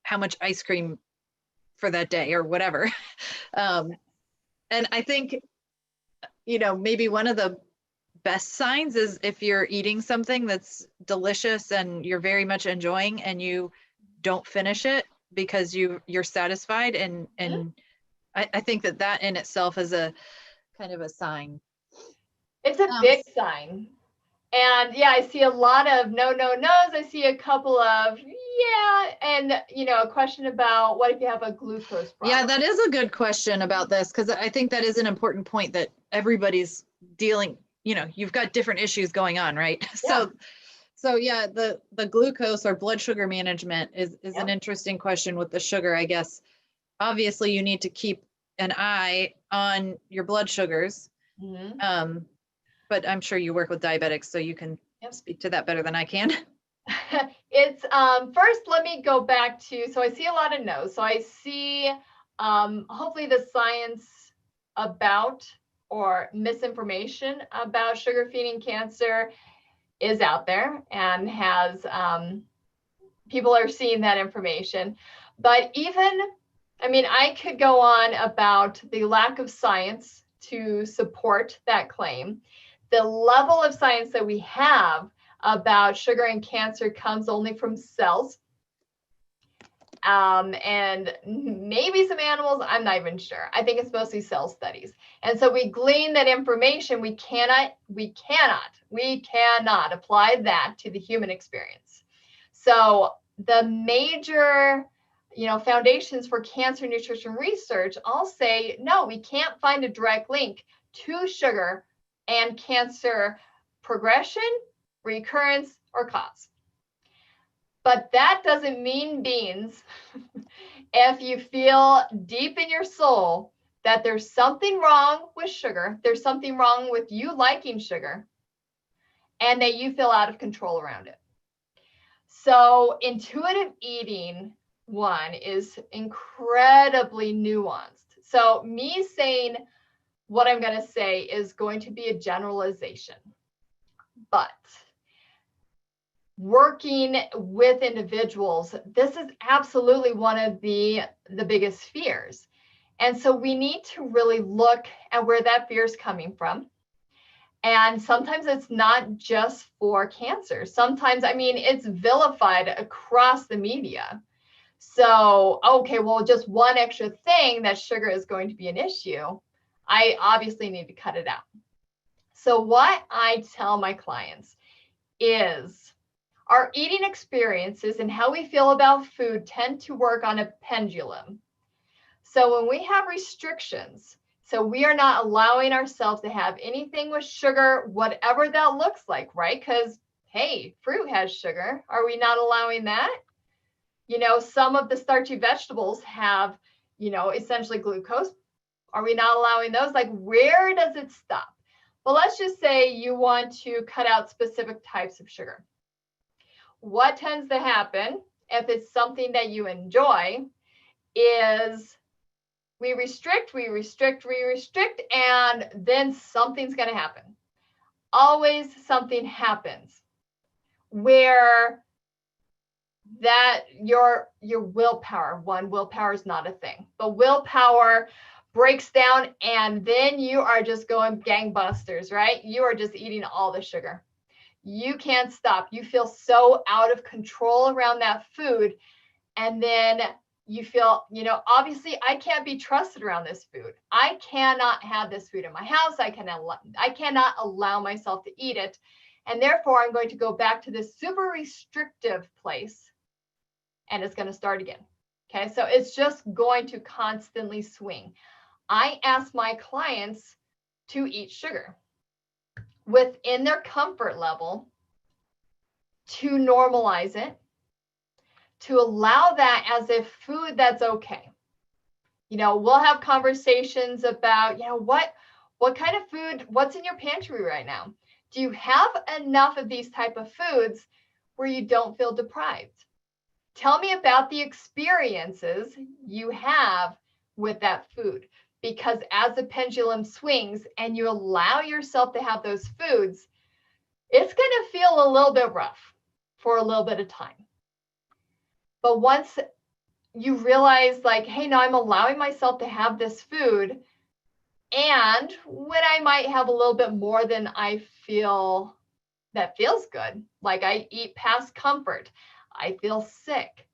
how much ice cream for that day or whatever. And I think, maybe one of the best signs is if you're eating something that's delicious and you're very much enjoying, and you don't finish it because you're satisfied. And I think that in itself is a kind of a sign. It's a big sign. And I see a lot of no, no, no's. I see a couple of and a question about what if you have a glucose problem? Yeah, that is a good question about this, because I think that is an important point that everybody's dealing, you've got different issues going on, right? Yeah. So the glucose or blood sugar management is an interesting question with the sugar, I guess. Obviously, you need to keep an eye on your blood sugars. But I'm sure you work with diabetics, so you can speak to that better than I can. It's first, let me go back to, so I see a lot of no's. So I see hopefully the science about or misinformation about sugar feeding cancer is out there and has people are seeing that information. But I could go on about the lack of science to support that claim. The level of science that we have about sugar and cancer comes only from cells. And maybe some animals, I'm not even sure. I think it's mostly cell studies. And so we glean that information. We cannot apply that to the human experience. So the major foundations for cancer nutrition research all say, no, we can't find a direct link to sugar and cancer progression, recurrence, or cause. But that doesn't mean beans if you feel deep in your soul that there's something wrong with sugar, there's something wrong with you liking sugar, and that you feel out of control around it. So intuitive eating, one, is incredibly nuanced. So me saying what I'm going to say is going to be a generalization, but working with individuals, this is absolutely one of the biggest fears. And so we need to really look at where that fear is coming from. And sometimes it's not just for cancer. Sometimes, it's vilified across the media. So, okay, well, just one extra thing that sugar is going to be an issue. I obviously need to cut it out. So what I tell my clients is, Our eating experiences and how we feel about food tend to work on a pendulum. So when we have restrictions, so we are not allowing ourselves to have anything with sugar, whatever that looks like, right? Because, hey, fruit has sugar. Are we not allowing that? You know, some of the starchy vegetables have, you know, essentially glucose. Are we not allowing those? Like, where does it stop? Well, let's just say you want to cut out specific types of sugar. What tends to happen if it's something that you enjoy is we restrict, and then something's going to happen. Always something happens where that your willpower is not a thing, but willpower breaks down, and then you are just going gangbusters, right? You are just eating all the sugar. You can't stop. You feel so out of control around that food. And then you feel, you know, obviously I can't be trusted around this food. I cannot have this food in my house. I cannot allow myself to eat it. And therefore I'm going to go back to this super restrictive place, and it's going to start again. Okay. So it's just going to constantly swing. I ask my clients to eat sugar within their comfort level, to normalize it, to allow that as a food that's okay. You know, we'll have conversations about, you know, what kind of food, what's in your pantry right now? Do you have enough of these type of foods where you don't feel deprived? Tell me about the experiences you have with that food. Because as the pendulum swings and you allow yourself to have those foods, it's going to feel a little bit rough for a little bit of time. But once you realize, like, hey, now I'm allowing myself to have this food, and when I might have a little bit more than I feel that feels good, like I eat past comfort, I feel sick,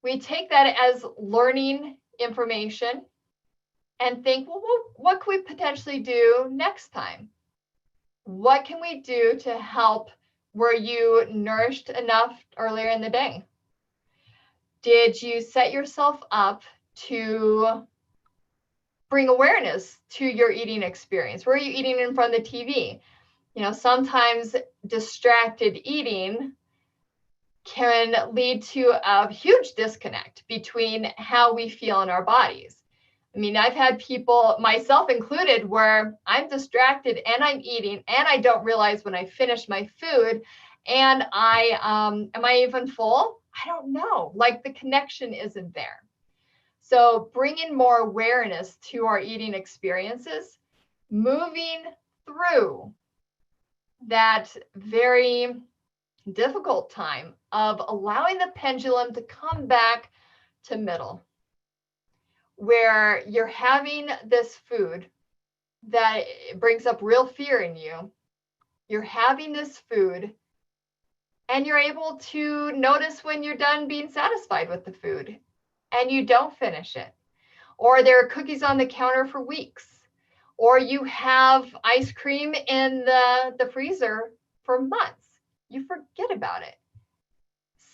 we take that as learning information and think, well, what could we potentially do next time? What can we do to help? Were you nourished enough earlier in the day? Did you set yourself up to bring awareness to your eating experience? Were you eating in front of the TV? You know, sometimes distracted eating can lead to a huge disconnect between how we feel in our bodies. I mean, I've had people, myself included, where I'm distracted and I'm eating and I don't realize when I finish my food, and am I even full? I don't know. Like, the connection isn't there. So bringing more awareness to our eating experiences, moving through that very difficult time of allowing the pendulum to come back to middle, where you're having this food that brings up real fear in you. You're having this food and you're able to notice when you're done being satisfied with the food and you don't finish it. Or there are cookies on the counter for weeks. Or you have ice cream in the freezer for months. You forget about it.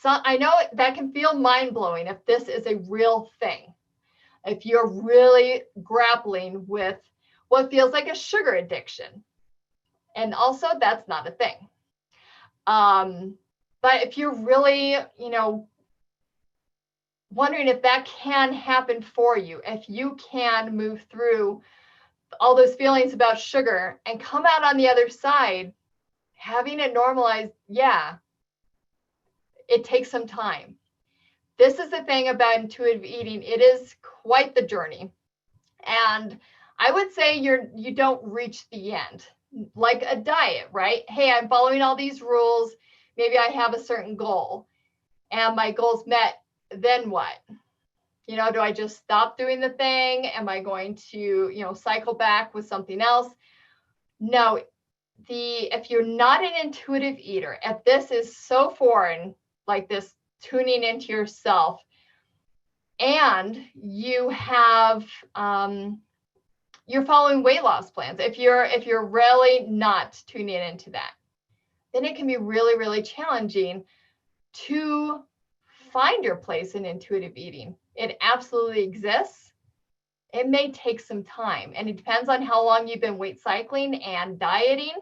So I know that can feel mind-blowing if this is a real thing. If you're really grappling with what feels like a sugar addiction. And also, that's not a thing. But if you're really, you know, wondering if that can happen for you, if you can move through all those feelings about sugar and come out on the other side, having it normalized, yeah, it takes some time. This is the thing about intuitive eating. It is quite the journey. And I would say you don't reach the end like a diet, right? Hey, I'm following all these rules. Maybe I have a certain goal and my goal's met. Then what? You know, do I just stop doing the thing? Am I going to, you know, cycle back with something else? No, if you're not an intuitive eater, if this is so foreign, like this tuning into yourself, and you have you're following weight loss plans, if you're really not tuning into that, then it can be really, really challenging to find your place in intuitive eating. It absolutely exists. It may take some time, and it depends on how long you've been weight cycling and dieting.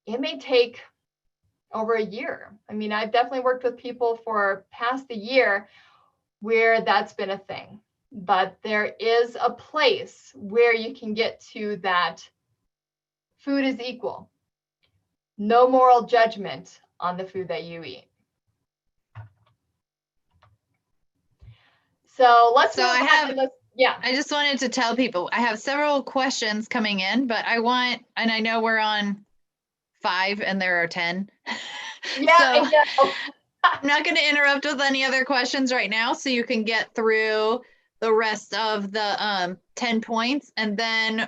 It may take over a year. I mean, I've definitely worked with people for past a year where that's been a thing. But there is a place where you can get to that food is equal. No moral judgment on the food that you eat. So let's move on. I just wanted to tell people I have several questions coming in, but and I know we're on 5 and there are 10. Yeah, so I know. I'm not going to interrupt with any other questions right now, so you can get through the rest of the 10 points, and then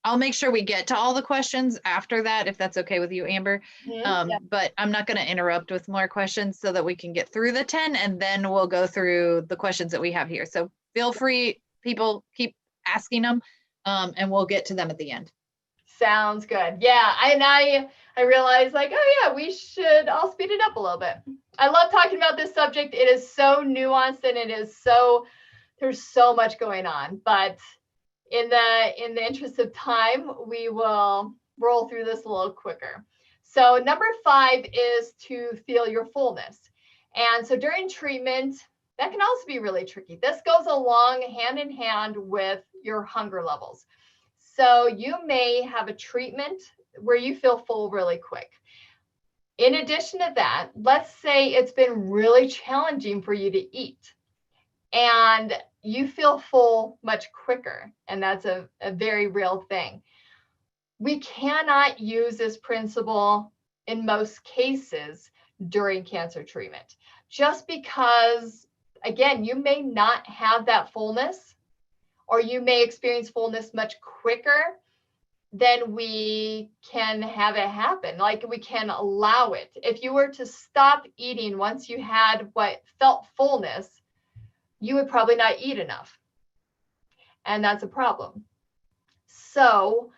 I'll make sure we get to all the questions after that, if that's okay with you, Amber. But I'm not going to interrupt with more questions so that we can get through the 10, and then we'll go through the questions that we have here. So feel free, people, keep asking them, and we'll get to them at the end. Sounds good. Yeah, I realized, like, oh yeah, we should all speed it up a little bit. I love talking about this subject. It is so nuanced, and there's so much going on. But in the interest of time, we will roll through this a little quicker. So number 5 is to feel your fullness. And so during treatment, that can also be really tricky. This goes along hand in hand with your hunger levels. So you may have a treatment where you feel full really quick. In addition to that, let's say it's been really challenging for you to eat and you feel full much quicker. And that's a very real thing. We cannot use this principle in most cases during cancer treatment, just because, again, you may not have that fullness, or you may experience fullness much quicker than we can have it happen. Like, we can allow it. If you were to stop eating once you had what felt fullness, you would probably not eat enough. And that's a problem. So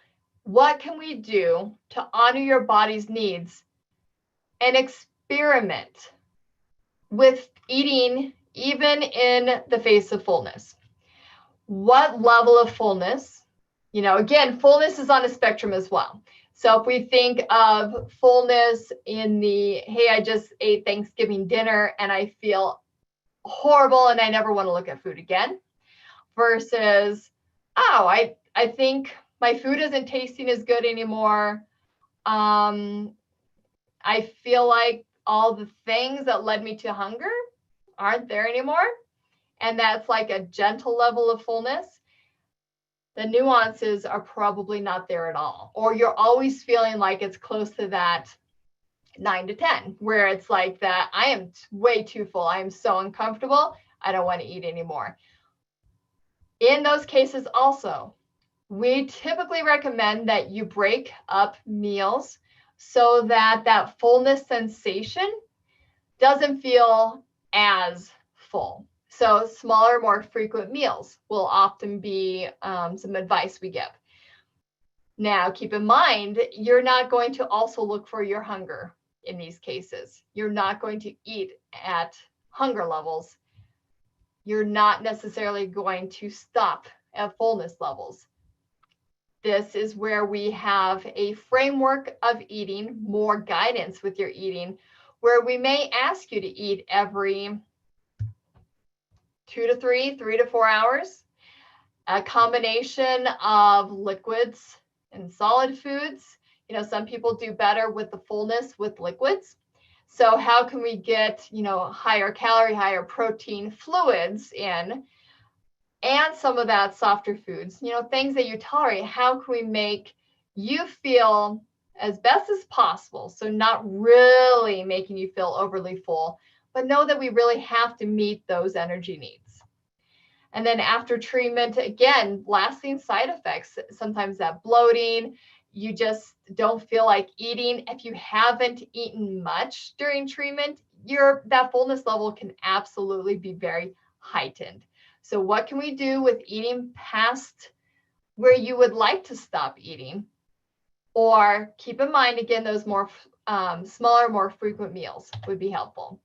what can we do to honor your body's needs and experiment with eating even in the face of fullness? What level of fullness? Again, fullness is on a spectrum as well. So if we think of fullness in the, hey, I just ate Thanksgiving dinner and I feel horrible and I never want to look at food again, versus, oh, I think my food isn't tasting as good anymore. I feel like all the things that led me to hunger aren't there anymore. And that's like a gentle level of fullness. The nuances are probably not there at all. Or you're always feeling like it's close to that 9 to 10, where it's like that, I am way too full. I am so uncomfortable. I don't want to eat anymore. In those cases also, we typically recommend that you break up meals so that that fullness sensation doesn't feel as full. So smaller, more frequent meals will often be some advice we give. Now, keep in mind, you're not going to also look for your hunger in these cases. You're not going to eat at hunger levels. You're not necessarily going to stop at fullness levels. This is where we have a framework of eating, more guidance with your eating, where we may ask you to eat every 2 to 3 to 4 hours, a combination of liquids and solid foods. Some people do better with the fullness with liquids. So how can we get, higher calorie, higher protein fluids in, and some of that softer foods, things that you tolerate? How can we make you feel as best as possible? So not really making you feel overly full, but know that we really have to meet those energy needs. And then after treatment, again, lasting side effects, sometimes that bloating, you just don't feel like eating. If you haven't eaten much during treatment, that fullness level can absolutely be very heightened. So what can we do with eating past where you would like to stop eating? Or keep in mind, again, those more smaller, more frequent meals would be helpful.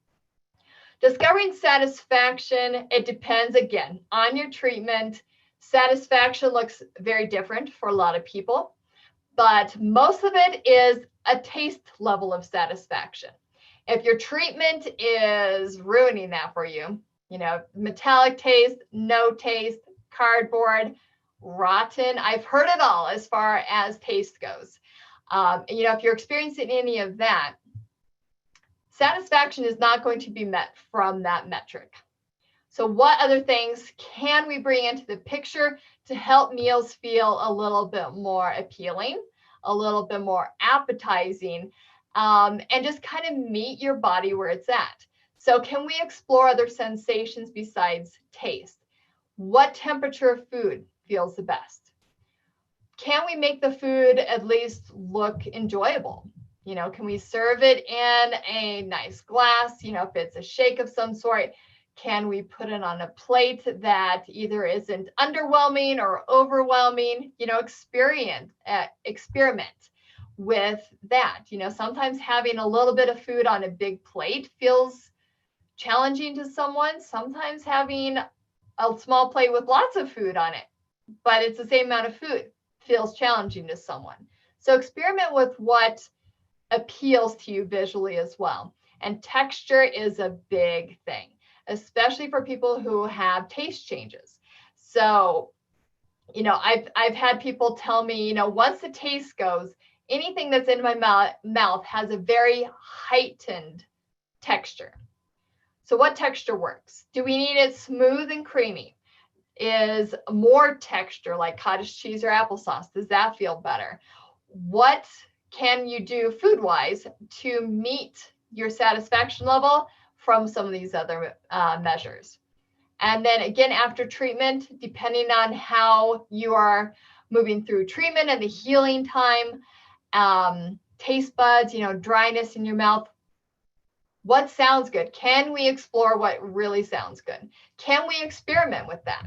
Discovering satisfaction, it depends, again, on your treatment. Satisfaction looks very different for a lot of people, but most of it is a taste level of satisfaction. If your treatment is ruining that for you, metallic taste, no taste, cardboard, rotten, I've heard it all as far as taste goes. If you're experiencing any of that, satisfaction is not going to be met from that metric. So what other things can we bring into the picture to help meals feel a little bit more appealing, a little bit more appetizing, and just kind of meet your body where it's at? So can we explore other sensations besides taste? What temperature of food feels the best? Can we make the food at least look enjoyable? Can we serve it in a nice glass? If it's a shake of some sort, can we put it on a plate that either isn't underwhelming or overwhelming? Experiment with that. Sometimes having a little bit of food on a big plate feels challenging to someone. Sometimes having a small plate with lots of food on it, but it's the same amount of food, feels challenging to someone. So experiment with what appeals to you visually as well. And texture is a big thing, especially for people who have taste changes. So, I've had people tell me, once the taste goes, anything that's in my mouth has a very heightened texture. So what texture works? Do we need it smooth and creamy? Is more texture like cottage cheese or applesauce? Does that feel better? What can you do food-wise to meet your satisfaction level from some of these other measures? And then again, after treatment, depending on how you are moving through treatment and the healing time, taste buds, dryness in your mouth, what sounds good? Can we explore what really sounds good? Can we experiment with that?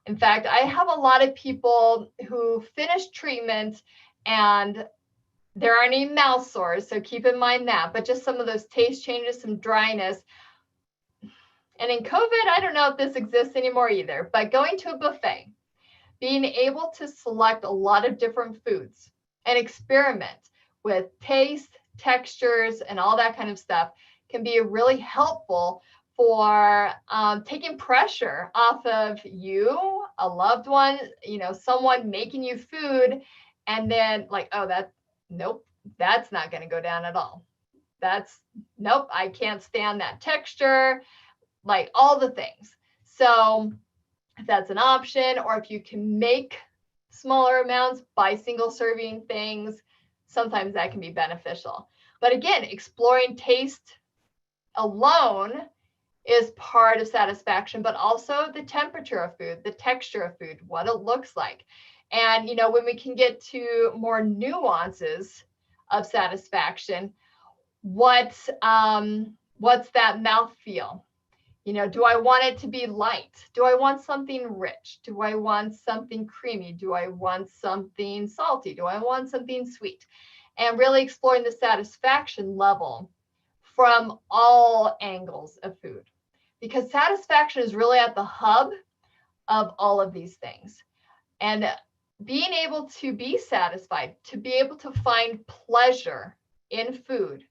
In fact, I have a lot of people who finish treatment and there aren't any mouth sores, so keep in mind that, but just some of those taste changes, some dryness. And in COVID, I don't know if this exists anymore either, but going to a buffet, being able to select a lot of different foods and experiment with taste, textures, and all that kind of stuff can be really helpful for taking pressure off of you, a loved one, someone making you food, and then like, oh, nope, that's not going to go down at all. Nope, I can't stand that texture, like all the things. So if that's an option, or if you can make smaller amounts, buy single serving things, sometimes that can be beneficial. But again, exploring taste alone is part of satisfaction, but also the temperature of food, the texture of food, what it looks like. And, when we can get to more nuances of satisfaction, what's that mouth feel? Do I want it to be light? Do I want something rich? Do I want something creamy? Do I want something salty? Do I want something sweet? And really exploring the satisfaction level from all angles of food, because satisfaction is really at the hub of all of these things. And being able to be satisfied, to be able to find pleasure in food,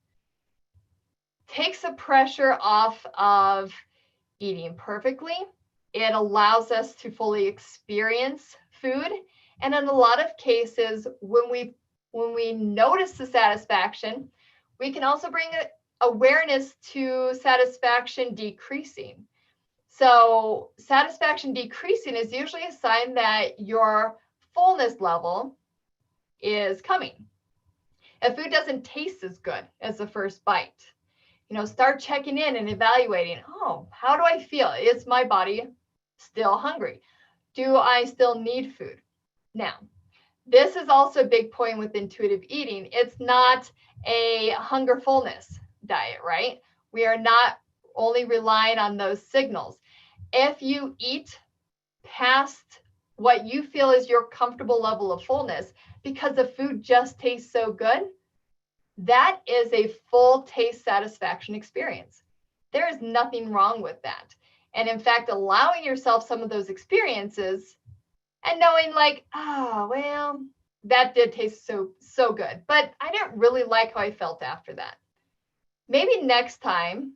takes the pressure off of eating perfectly. It allows us to fully experience food. And in a lot of cases, when we notice the satisfaction, we can also bring awareness to satisfaction decreasing. So satisfaction decreasing is usually a sign that your fullness level is coming. If food doesn't taste as good as the first bite, start checking in and evaluating, how do I feel? Is my body still hungry? Do I still need food? Now, this is also a big point with intuitive eating. It's not a hunger fullness diet, right? We are not only relying on those signals. If you eat past what you feel is your comfortable level of fullness, because the food just tastes so good, that is a full taste satisfaction experience. There is nothing wrong with that. And in fact, allowing yourself some of those experiences and knowing like, oh, well, that did taste so good, but I didn't really like how I felt after that. Maybe next time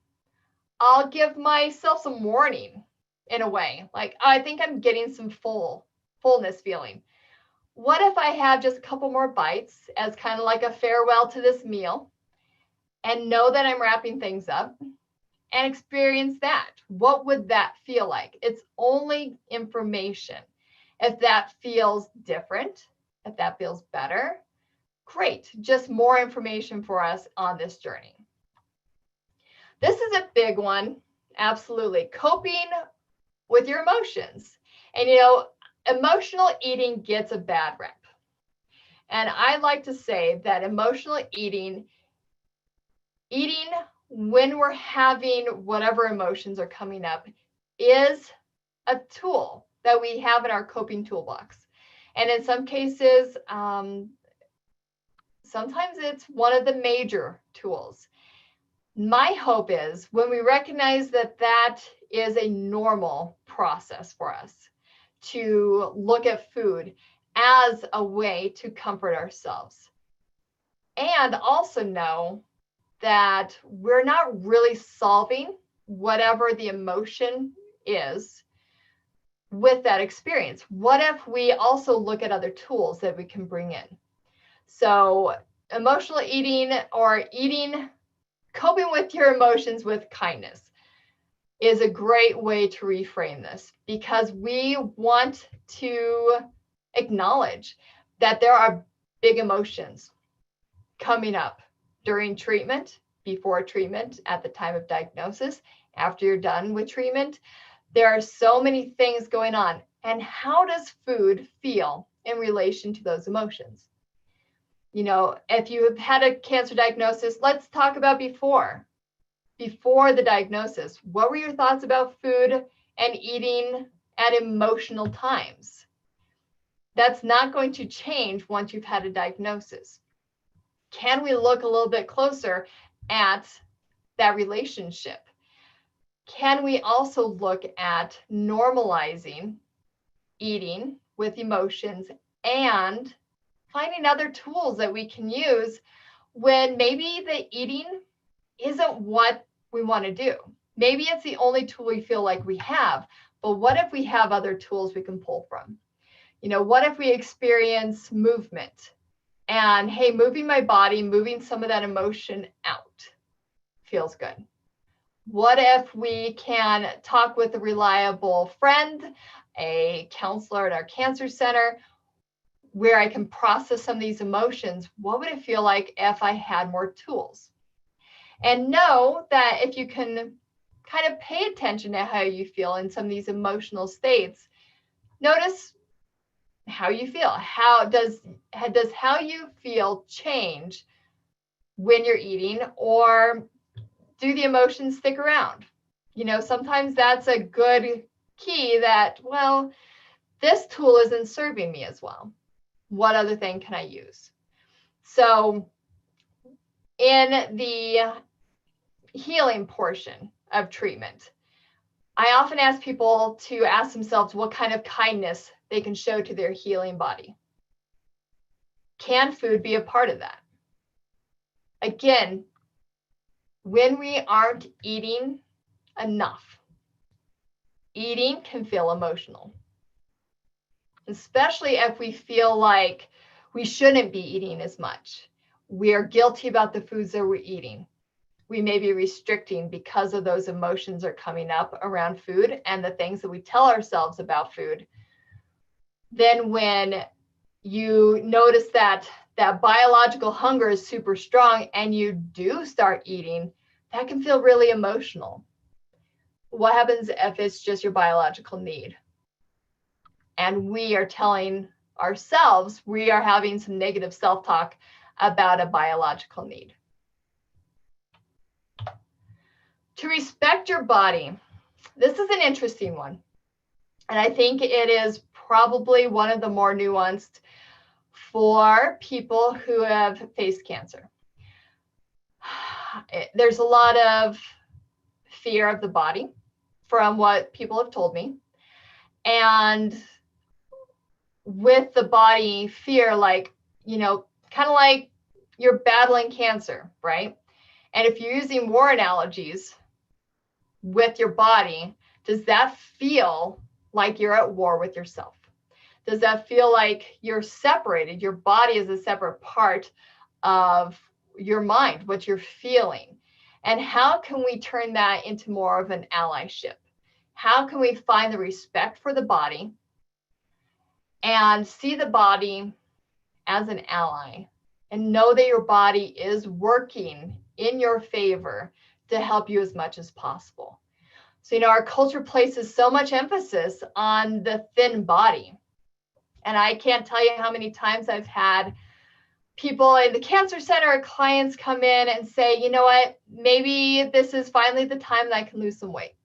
I'll give myself some warning in a way, like, oh, I think I'm getting some fullness feeling. What if I have just a couple more bites as kind of like a farewell to this meal and know that I'm wrapping things up and experience that? What would that feel like? It's only information. If that feels different, if that feels better, great. Just more information for us on this journey. This is a big one. Absolutely. Coping with your emotions. And, emotional eating gets a bad rep. And I like to say that emotional eating when we're having whatever emotions are coming up, is a tool that we have in our coping toolbox. And in some cases, sometimes it's one of the major tools. My hope is when we recognize that that is a normal process for us to look at food as a way to comfort ourselves, and also know that we're not really solving whatever the emotion is with that experience. What if we also look at other tools that we can bring in? So emotional eating, or coping with your emotions with kindness, is a great way to reframe this, because we want to acknowledge that there are big emotions coming up during treatment, before treatment, at the time of diagnosis, after you're done with treatment. There are so many things going on. And how does food feel in relation to those emotions? If you have had a cancer diagnosis, let's talk about before the diagnosis. What were your thoughts about food and eating at emotional times? That's not going to change once you've had a diagnosis. Can we look a little bit closer at that relationship? Can we also look at normalizing eating with emotions and finding other tools that we can use when maybe the eating isn't what we want to do? Maybe it's the only tool we feel like we have, but what if we have other tools we can pull from? What if we experience movement? And hey, moving my body, moving some of that emotion out feels good. What if we can talk with a reliable friend, a counselor at our cancer center, where I can process some of these emotions? What would it feel like if I had more tools? And know that if you can kind of pay attention to how you feel in some of these emotional states, notice how you feel. How does how you feel change when you're eating, or do the emotions stick around? Sometimes that's a good key that, well, this tool isn't serving me as well. What other thing can I use? So in the healing portion of treatment, I often ask people to ask themselves what kind of kindness they can show to their healing body. Can food be a part of that? Again, when we aren't eating enough, eating can feel emotional, especially if we feel like we shouldn't be eating as much. We are guilty about the foods that we're eating. We may be restricting because of those emotions are coming up around food and the things that we tell ourselves about food. Then when you notice that biological hunger is super strong and you do start eating, that can feel really emotional. What happens if it's just your biological need? And we are telling ourselves, we are having some negative self-talk about a biological need. To respect your body. This is an interesting one. And I think it is probably one of the more nuanced for people who have faced cancer. There's a lot of fear of the body from what people have told me. And with the body fear, like, kind of like you're battling cancer, right? And if you're using war analogies with your body, does that feel like you're at war with yourself? Does that feel like you're separated? Your body is a separate part of your mind, what you're feeling. And how can we turn that into more of an allyship? How can we find the respect for the body and see the body as an ally and know that your body is working in your favor to help you as much as possible? So, our culture places so much emphasis on the thin body. And I can't tell you how many times I've had people in the cancer center, clients come in and say, you know what, maybe this is finally the time that I can lose some weight.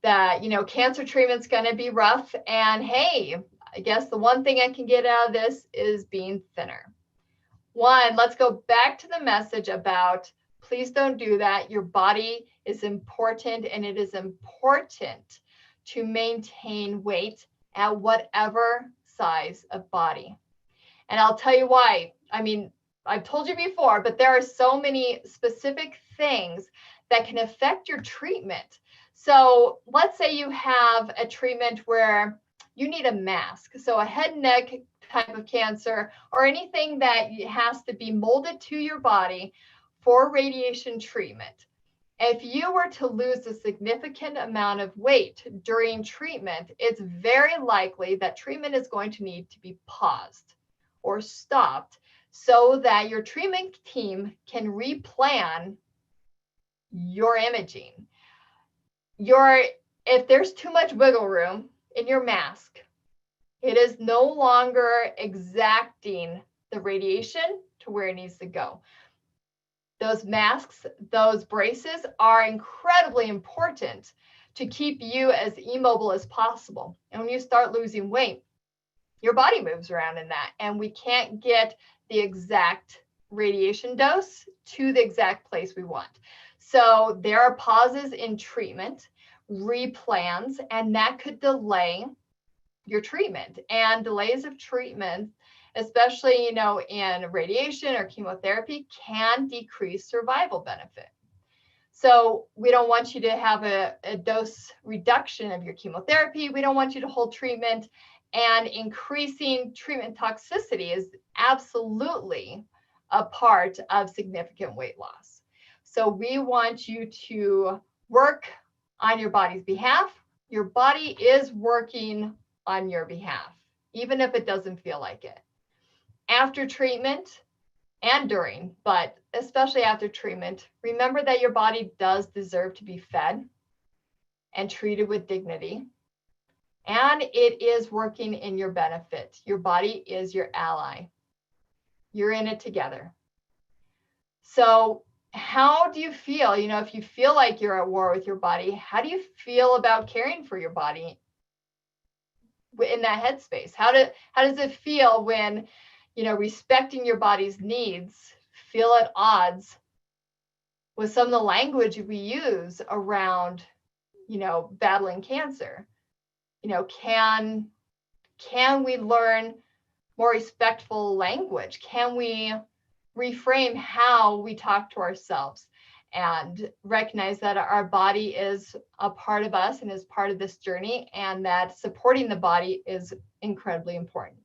That, cancer treatment's going to be rough. And hey, I guess the one thing I can get out of this is being thinner. One, let's go back to the message about please don't do that. Your body is important, and it is important to maintain weight at whatever size of body. And I'll tell you why. I mean, I've told you before, but there are so many specific things that can affect your treatment. So let's say you have a treatment where you need a mask. So a head and neck type of cancer, or anything that has to be molded to your body for radiation treatment. If you were to lose a significant amount of weight during treatment, it's very likely that treatment is going to need to be paused or stopped so that your treatment team can replan your imaging. If there's too much wiggle room in your mask, it is no longer exacting the radiation to where it needs to go. Those masks, those braces are incredibly important to keep you as immobile as possible. And when you start losing weight, your body moves around in that, and we can't get the exact radiation dose to the exact place we want. So there are pauses in treatment, replans, and that could delay your treatment. And delays of treatment, especially, in radiation or chemotherapy, can decrease survival benefit. So we don't want you to have a dose reduction of your chemotherapy. We don't want you to hold treatment. And increasing treatment toxicity is absolutely a part of significant weight loss. So we want you to work on your body's behalf. Your body is working on your behalf, even if it doesn't feel like it. After treatment and during, but especially after treatment, remember that your body does deserve to be fed and treated with dignity. And it is working in your benefit. Your body is your ally. You're in it together. So how do you feel? If you feel like you're at war with your body, how do you feel about caring for your body in that headspace? How does it feel when, respecting your body's needs feel at odds with some of the language we use around, battling cancer? Can we learn more respectful language? Can we reframe how we talk to ourselves and recognize that our body is a part of us and is part of this journey, and that supporting the body is incredibly important?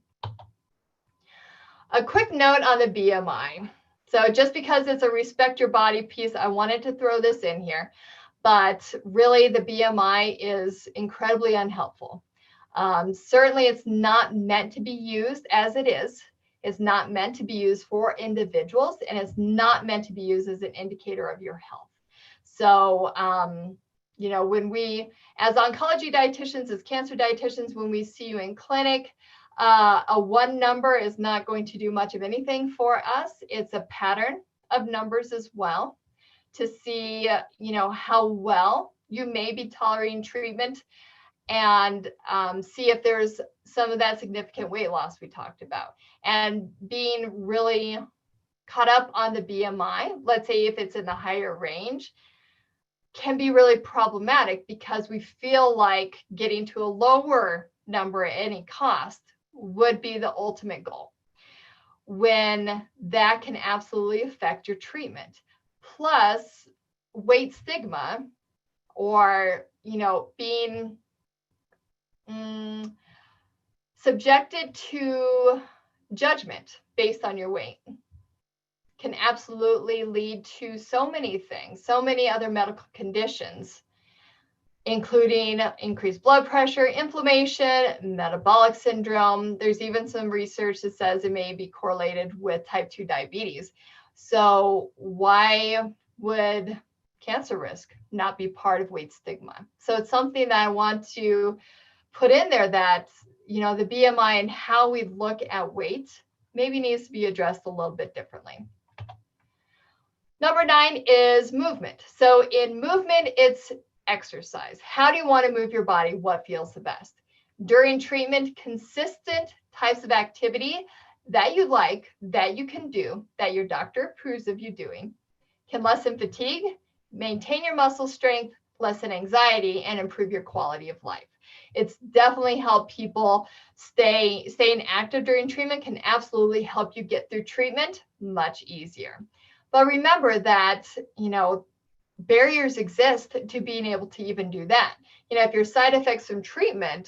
A quick note on the BMI. So just because it's a respect your body piece, I wanted to throw this in here. But really, the BMI is incredibly unhelpful. Certainly, it's not meant to be used as it is. It's not meant to be used for individuals, and it's not meant to be used as an indicator of your health. So, when we, as oncology dietitians, as cancer dietitians, when we see you in clinic, a one number is not going to do much of anything for us. It's a pattern of numbers as well, to see, how well you may be tolerating treatment. and see if there's some of that significant weight loss we talked about. And being really caught up on the BMI, let's say if it's in the higher range, can be really problematic because we feel like getting to a lower number at any cost would be the ultimate goal, when that can absolutely affect your treatment. Plus, weight stigma, or being subjected to judgment based on your weight, can absolutely lead to so many things, so many other medical conditions, including increased blood pressure, inflammation, metabolic syndrome. There's even some research that says it may be correlated with type 2 diabetes. So why would cancer risk not be part of weight stigma? So it's something that I want to put in there, that the BMI and how we look at weight maybe needs to be addressed a little bit differently. Number 9 is movement. So in movement, it's exercise. How do you want to move your body? What feels the best? During treatment, consistent types of activity that you like, that you can do, that your doctor approves of you doing, can lessen fatigue, maintain your muscle strength, lessen anxiety, and improve your quality of life. It's definitely helped people staying active during treatment, can absolutely help you get through treatment much easier. But remember that, barriers exist to being able to even do that. If your side effects from treatment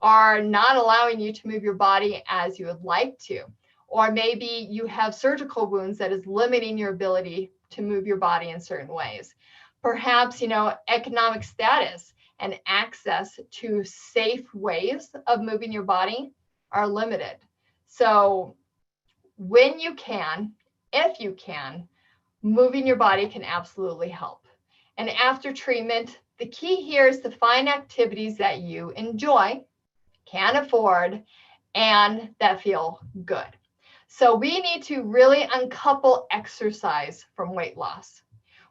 are not allowing you to move your body as you would like to, or maybe you have surgical wounds that is limiting your ability to move your body in certain ways. Perhaps, economic status and access to safe ways of moving your body are limited. So when you can, if you can, moving your body can absolutely help. And after treatment, the key here is to find activities that you enjoy, can afford, and that feel good. So we need to really uncouple exercise from weight loss.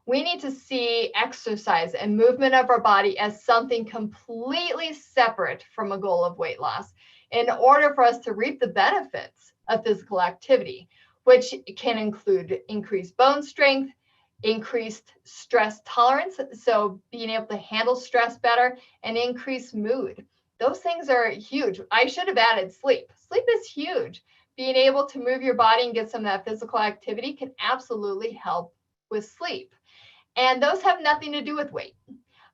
We need to see exercise and movement of our body as something completely separate from a goal of weight loss in order for us to reap the benefits of physical activity, which can include increased bone strength, increased stress tolerance, so being able to handle stress better, and increased mood. Those things are huge. I should have added sleep. Sleep is huge. Being able to move your body and get some of that physical activity can absolutely help with sleep. And those have nothing to do with weight,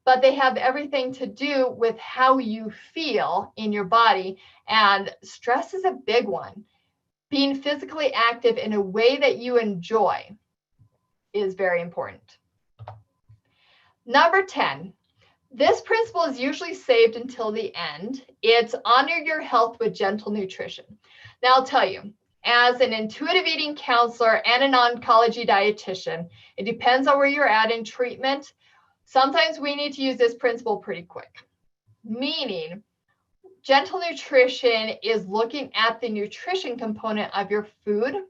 but they have everything to do with how you feel in your body. And stress is a big one. Being physically active in a way that you enjoy is very important. Number 10, this principle is usually saved until the end. It's honor your health with gentle nutrition. Now I'll tell you, as an intuitive eating counselor and an oncology dietitian, it depends on where you're at in treatment. Sometimes we need to use this principle pretty quick, meaning gentle nutrition is looking at the nutrition component of your food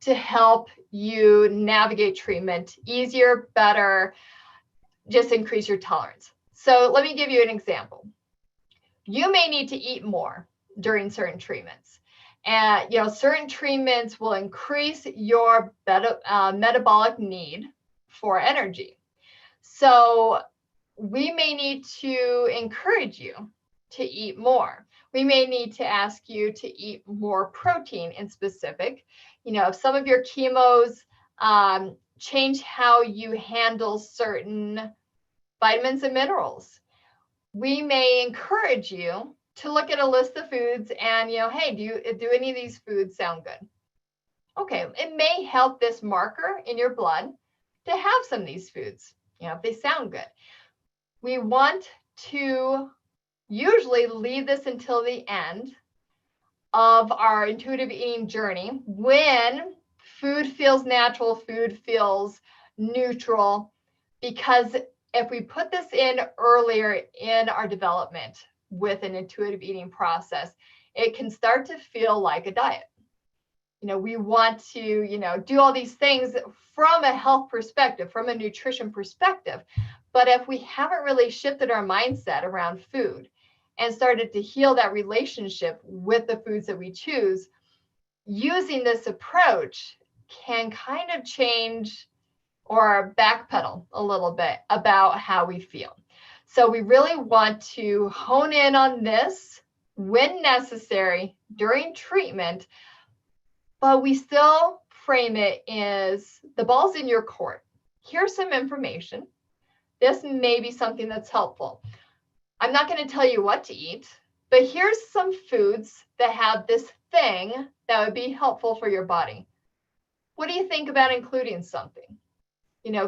to help you navigate treatment easier, better, just increase your tolerance. So let me give you an example. You may need to eat more during certain treatments. And certain treatments will increase your metabolic need for energy. So we may need to encourage you to eat more. We may need to ask you to eat more protein in specific. If some of your chemos change how you handle certain vitamins and minerals, we may encourage you to look at a list of foods and, hey, do any of these foods sound good? Okay, it may help this marker in your blood to have some of these foods, if they sound good. We want to usually leave this until the end of our intuitive eating journey, when food feels natural, food feels neutral, because if we put this in earlier in our development with an intuitive eating process, it can start to feel like a diet. We want to, do all these things from a health perspective, from a nutrition perspective. But if we haven't really shifted our mindset around food and started to heal that relationship with the foods that we choose, using this approach can kind of change or backpedal a little bit about how we feel. So we really want to hone in on this when necessary during treatment, but we still frame it as the ball's in your court. Here's some information. This may be something that's helpful. I'm not going to tell you what to eat, but here's some foods that have this thing that would be helpful for your body. What do you think about including something?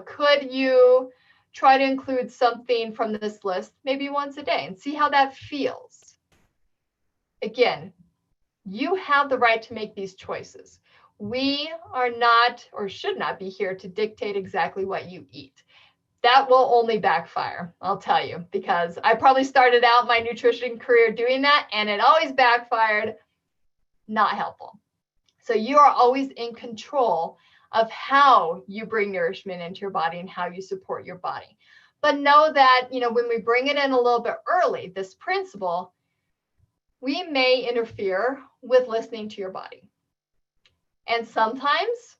Could you try to include something from this list maybe once a day and see how that feels? Again, you have the right to make these choices. We are not or should not be here to dictate exactly what you eat. That will only backfire, I'll tell you, because I probably started out my nutrition career doing that and it always backfired, not helpful. So you are always in control of how you bring nourishment into your body and how you support your body. But know that, when we bring it in a little bit early, this principle, we may interfere with listening to your body. And sometimes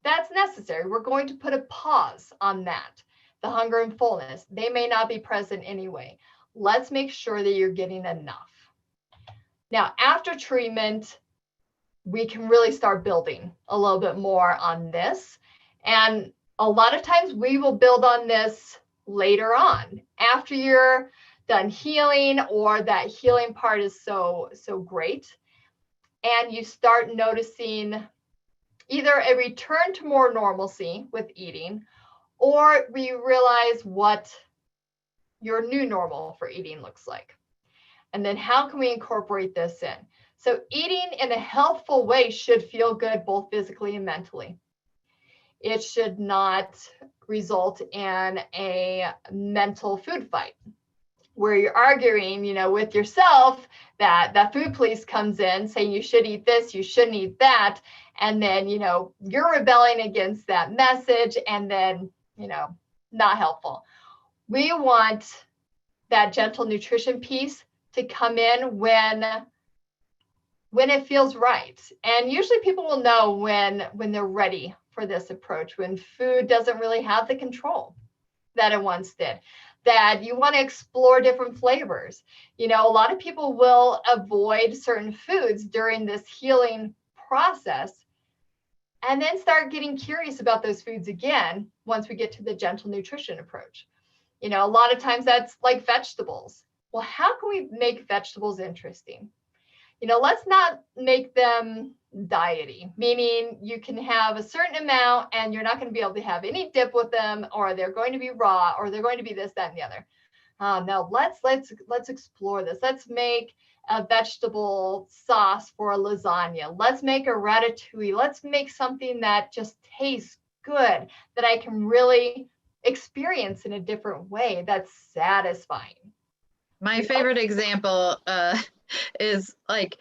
that's necessary. We're going to put a pause on that. The hunger and fullness, they may not be present anyway. Let's make sure that you're getting enough. Now, after treatment, we can really start building a little bit more on this. And a lot of times we will build on this later on after you're done healing, or that healing part is so great. And you start noticing either a return to more normalcy with eating, or we realize what your new normal for eating looks like. And then how can we incorporate this in? So eating in a healthful way should feel good both physically and mentally. It should not result in a mental food fight where you're arguing, with yourself, that food police comes in saying you should eat this, you shouldn't eat that. And then, you're rebelling against that message, and then, not helpful. We want that gentle nutrition piece to come in when it feels right. And usually people will know when they're ready for this approach, when food doesn't really have the control that it once did, that you want to explore different flavors. A lot of people will avoid certain foods during this healing process and then start getting curious about those foods again once we get to the gentle nutrition approach. A lot of times that's like vegetables. Well, how can we make vegetables interesting? Let's not make them diety, meaning you can have a certain amount and you're not going to be able to have any dip with them, or they're going to be raw, or they're going to be this, that, and the other. No, let's explore this. Let's make a vegetable sauce for a lasagna. Let's make a ratatouille. Let's make something that just tastes good, that I can really experience in a different way that's satisfying. My favorite example is like,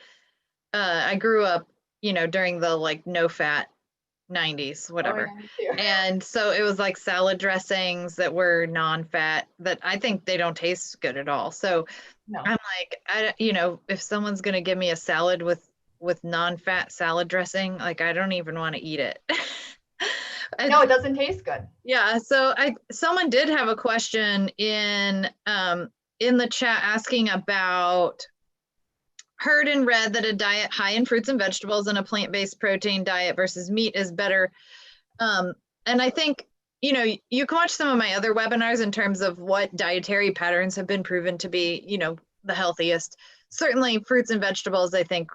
I grew up, during the no fat 90s, whatever. Oh, yeah, and so it was like salad dressings that were non-fat that I think they don't taste good at all. So no. I'm like, if someone's going to give me a salad with non-fat salad dressing, like I don't even want to eat it. No, it doesn't taste good. Yeah. So someone did have a question in the chat asking about heard and read that a diet high in fruits and vegetables and a plant-based protein diet versus meat is better. And I think, you can watch some of my other webinars in terms of what dietary patterns have been proven to be, the healthiest. Certainly fruits and vegetables, I think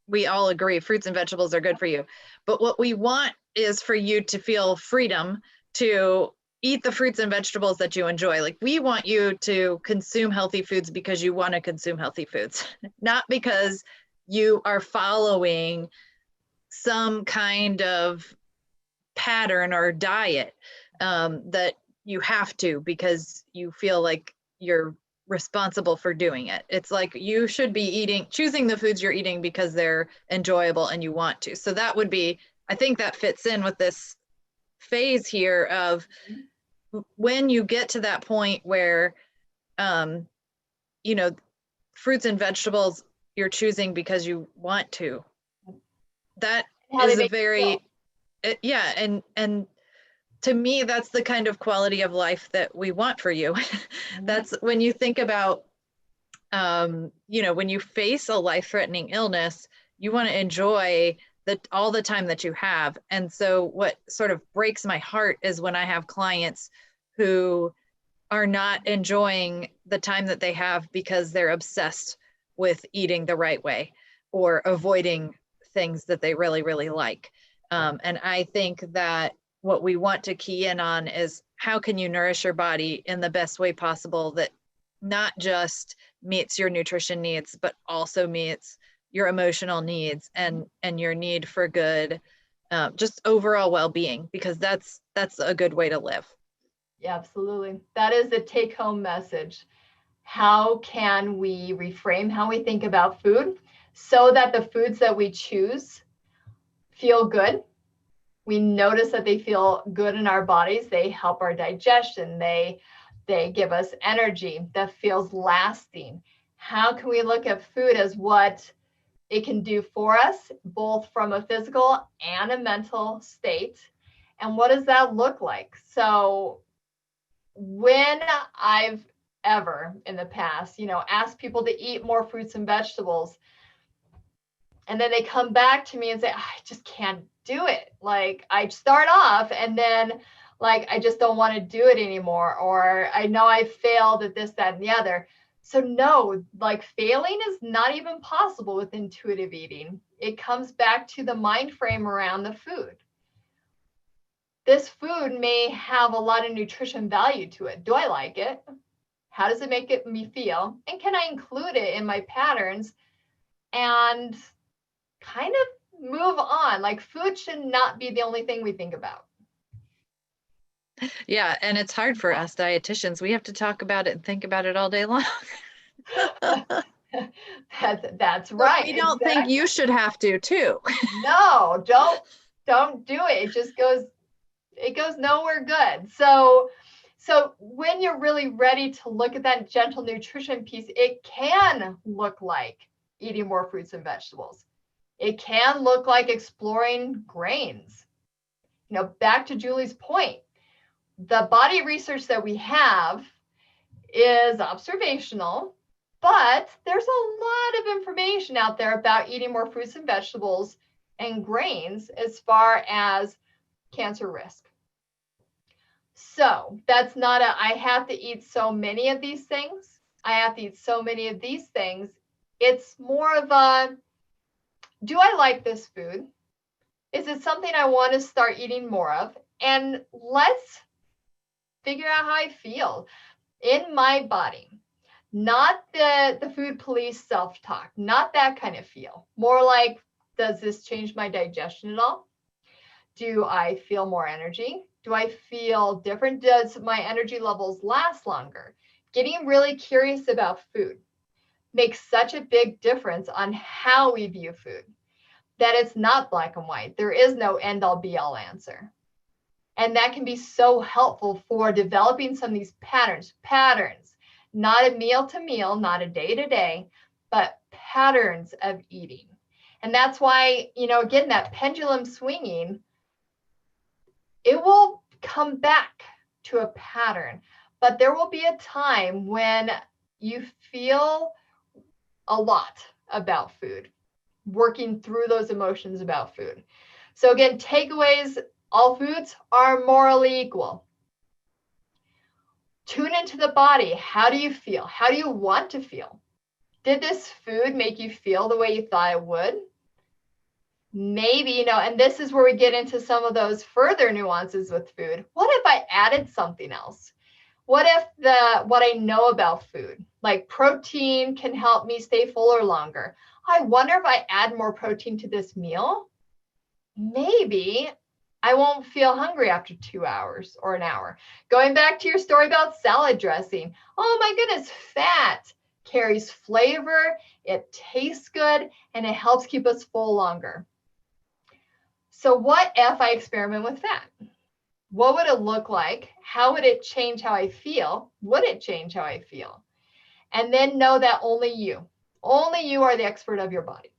we all agree fruits and vegetables are good for you. But what we want is for you to feel freedom to eat the fruits and vegetables that you enjoy. Like, we want you to consume healthy foods because you want to consume healthy foods, not because you are following some kind of pattern or diet that you have to because you feel like you're responsible for doing it. It's like you should be choosing the foods you're eating because they're enjoyable and you want to. So that would be, I think that fits in with this phase here of when you get to that point where, you know, fruits and vegetables you're choosing because you want to. That is a very, yeah. And to me, that's the kind of quality of life that we want for you. That's when you think about, you know, when you face a life-threatening illness, you want to enjoy all the time that you have. And so what sort of breaks my heart is when I have clients who are not enjoying the time that they have because they're obsessed with eating the right way or avoiding things that they really, really like. And I think that what we want to key in on is how can you nourish your body in the best way possible that not just meets your nutrition needs, but also meets your emotional needs and your need for good, just overall well-being, because that's a good way to live. Yeah, absolutely. That is the take-home message. How can we reframe how we think about food so that the foods that we choose feel good? We notice that they feel good in our bodies. They help our digestion. They give us energy that feels lasting. How can we look at food as what it can do for us, both from a physical and a mental state? And what does that look like? So when I've ever in the past, asked people to eat more fruits and vegetables, and then they come back to me and say, I just can't do it. Like I start off and then like, I just don't want to do it anymore. Or I know I failed at this, that, and the other. So no, like failing is not even possible with intuitive eating. It comes back to the mind frame around the food. This food may have a lot of nutrition value to it. Do I like it? How does it make me feel? And can I include it in my patterns and kind of move on? Like food should not be the only thing we think about. Yeah, and it's hard for us dietitians. We have to talk about it and think about it all day long. That's right. We don't think you should have to too. No, don't do it. It goes nowhere good. So when you're really ready to look at that gentle nutrition piece, it can look like eating more fruits and vegetables. It can look like exploring grains. Back to Julie's point, the body research that we have is observational, but there's a lot of information out there about eating more fruits and vegetables and grains as far as cancer risk. So that's not I have to eat so many of these things. I have to eat so many of these things. It's more of a, do I like this food? Is it something I want to start eating more of? And let's figure out how I feel in my body. Not the food police self-talk, not that kind of feel. More like, does this change my digestion at all? Do I feel more energy? Do I feel different? Does my energy levels last longer? Getting really curious about food makes such a big difference on how we view food, that it's not black and white. There is no end all be all answer. And that can be so helpful for developing some of these patterns, not a meal to meal, not a day to day, but patterns of eating. And that's why, again, that pendulum swinging, it will come back to a pattern, but there will be a time when you feel a lot about food, working through those emotions about food. So again, takeaways, all foods are morally equal. Tune into the body. How do you feel? How do you want to feel? Did this food make you feel the way you thought it would? Maybe, and this is where we get into some of those further nuances with food. What if I added something else? What if what I know about food, like protein, can help me stay fuller longer? I wonder if I add more protein to this meal, maybe I won't feel hungry after 2 hours or an hour. Going back to your story about salad dressing. Oh my goodness, fat carries flavor, it tastes good, and it helps keep us full longer. So what if I experiment with fat? What would it look like? How would it change how I feel? Would it change how I feel? And then know that only you are the expert of your body.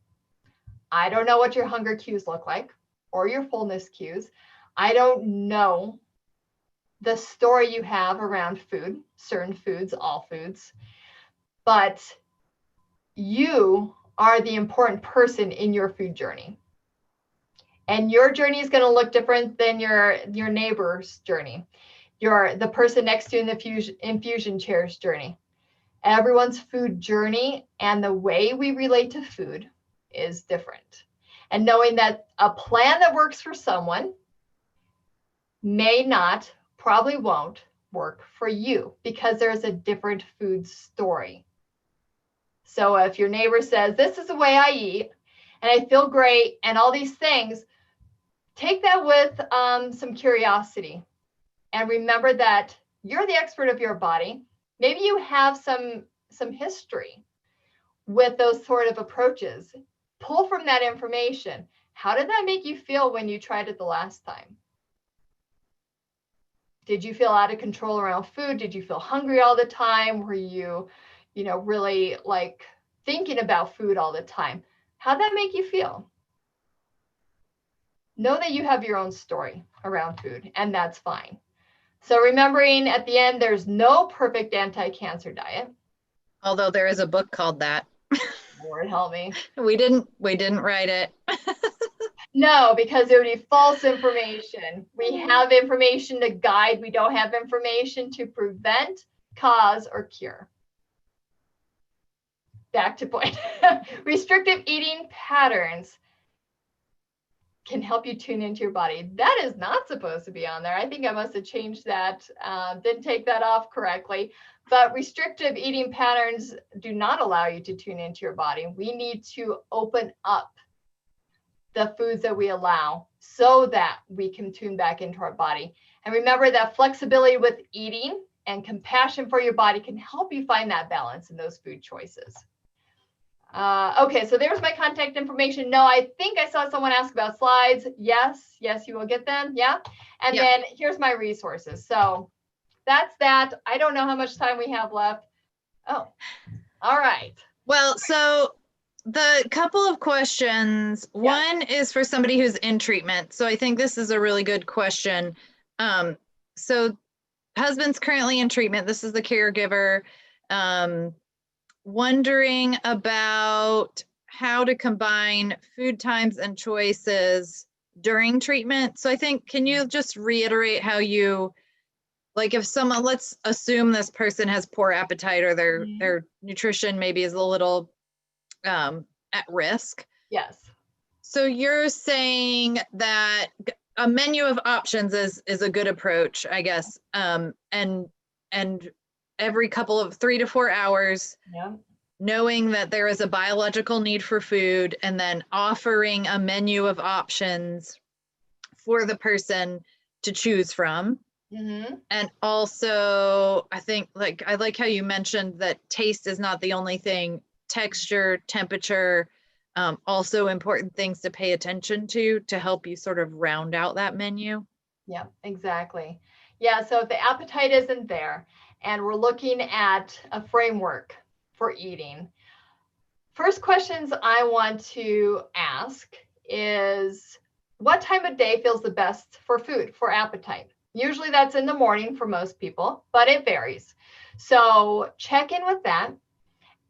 I don't know what your hunger cues look like or your fullness cues. I don't know the story you have around food, certain foods, all foods, but you are the important person in your food journey. And your journey is going to look different than your neighbor's journey, the person next to you in the infusion chair's journey. Everyone's food journey and the way we relate to food is different. And knowing that a plan that works for someone may not, probably won't work for you because there's a different food story. So if your neighbor says, this is the way I eat and I feel great and all these things, take that with some curiosity and remember that you're the expert of your body. Maybe you have some history with those sort of approaches. Pull from that information. How did that make you feel when you tried it the last time? Did you feel out of control around food? Did you feel hungry all the time? Were you, really like thinking about food all the time? How'd that make you feel? Know that you have your own story around food, and that's fine. So remembering at the end, there's no perfect anti-cancer diet. Although there is a book called that. Lord help me. We didn't write it. No, because it would be false information. We have information to guide. We don't have information to prevent, cause, or cure. Back to point. Restrictive eating patterns can help you tune into your body. That is not supposed to be on there. I think I must have changed that. Didn't take that off correctly. But restrictive eating patterns do not allow you to tune into your body. We need to open up the foods that we allow so that we can tune back into our body. And remember that flexibility with eating and compassion for your body can help you find that balance in those food choices. Okay, so there's my contact information. No, I think I saw someone ask about slides. Yes, you will get them. Yeah. And then here's my resources. So that's that. I don't know how much time we have left. Oh, all right. Well, so the couple of questions, one is for somebody who's in treatment. So I think this is a really good question. So husband's currently in treatment. This is the caregiver. Wondering about how to combine food times and choices during treatment. So I think, can you just reiterate how you, like if someone, let's assume this person has poor appetite or their nutrition maybe is a little at risk. Yes. So you're saying that a menu of options is a good approach, I guess. And every couple of 3 to 4 hours, knowing that there is a biological need for food, and then offering a menu of options for the person to choose from. And also, I think I like how you mentioned that taste is not the only thing. Texture, temperature, also important things to pay attention to help you sort of round out that menu. Yeah, exactly. Yeah, so if the appetite isn't there and we're looking at a framework for eating, first questions I want to ask is, what time of day feels the best for food, for appetite? Usually that's in the morning for most people, but it varies. So check in with that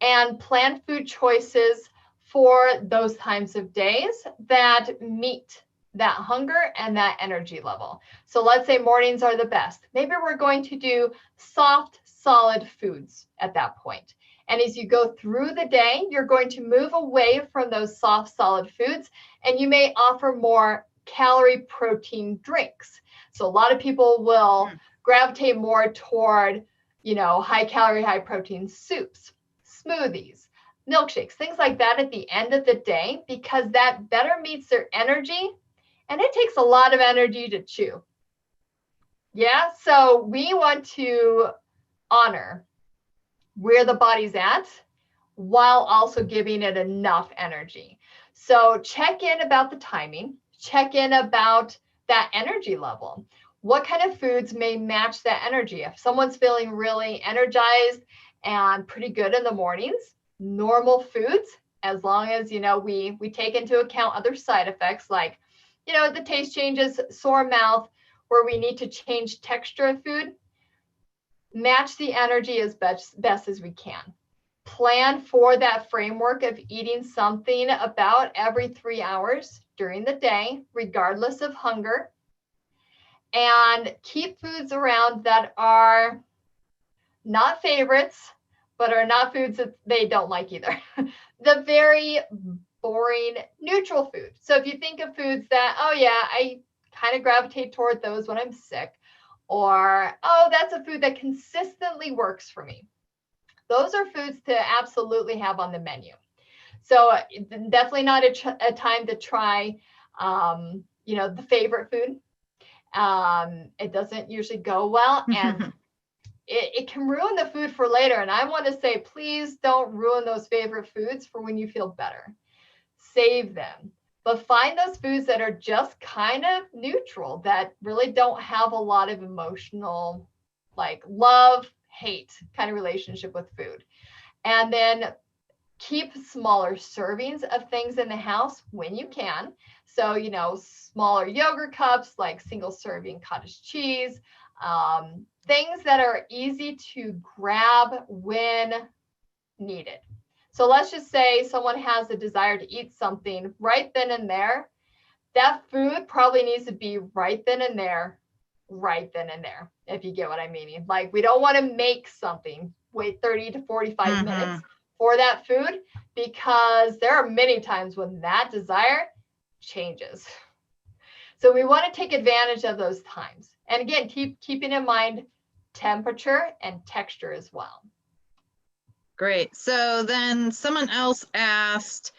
and plan food choices for those times of days that meet that hunger and that energy level. So let's say mornings are the best. Maybe we're going to do soft, solid foods at that point. And as you go through the day, you're going to move away from those soft, solid foods, and you may offer more calorie protein drinks. So a lot of people will gravitate more toward, high calorie, high protein soups, smoothies, milkshakes, things like that at the end of the day, because that better meets their energy and it takes a lot of energy to chew. Yeah, so we want to honor where the body's at while also giving it enough energy. So check in about the timing, check in about that energy level. What kind of foods may match that energy? If someone's feeling really energized and pretty good in the mornings, normal foods, as long as, we take into account other side effects like, the taste changes, sore mouth, where we need to change texture of food, match the energy as best as we can. Plan for that framework of eating something about every 3 hours during the day, regardless of hunger. And keep foods around that are not favorites, but are not foods that they don't like either. The very boring neutral food. So if you think of foods that, oh yeah, I kind of gravitate toward those when I'm sick, or, oh, that's a food that consistently works for me. Those are foods to absolutely have on the menu. So definitely not a time to try, the favorite food. It doesn't usually go well, and it can ruin the food for later. And I want to say, please don't ruin those favorite foods for when you feel better. Save them. But find those foods that are just kind of neutral, that really don't have a lot of emotional, like love, hate kind of relationship with food. And then keep smaller servings of things in the house when you can. So, smaller yogurt cups, like single serving cottage cheese, things that are easy to grab when needed. So let's just say someone has a desire to eat something right then and there. That food probably needs to be right then and there, if you get what I mean. Like, we don't want to make something, wait 30 to 45 minutes for that food, because there are many times when that desire changes. So we want to take advantage of those times. And again, keeping in mind temperature and texture as well. Great. So then someone else asked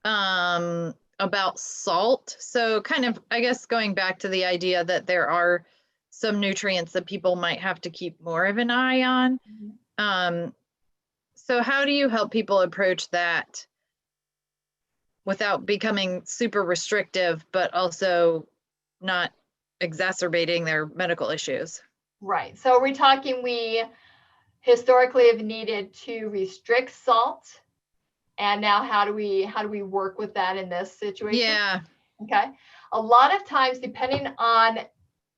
about salt. So kind of, I guess, going back to the idea that there are some nutrients that people might have to keep more of an eye on. So how do you help people approach that without becoming super restrictive, but also not exacerbating their medical issues? Right. So we're talking, we historically have needed to restrict salt, and now how do we work with that in this situation? Yeah. Okay. A lot of times, depending on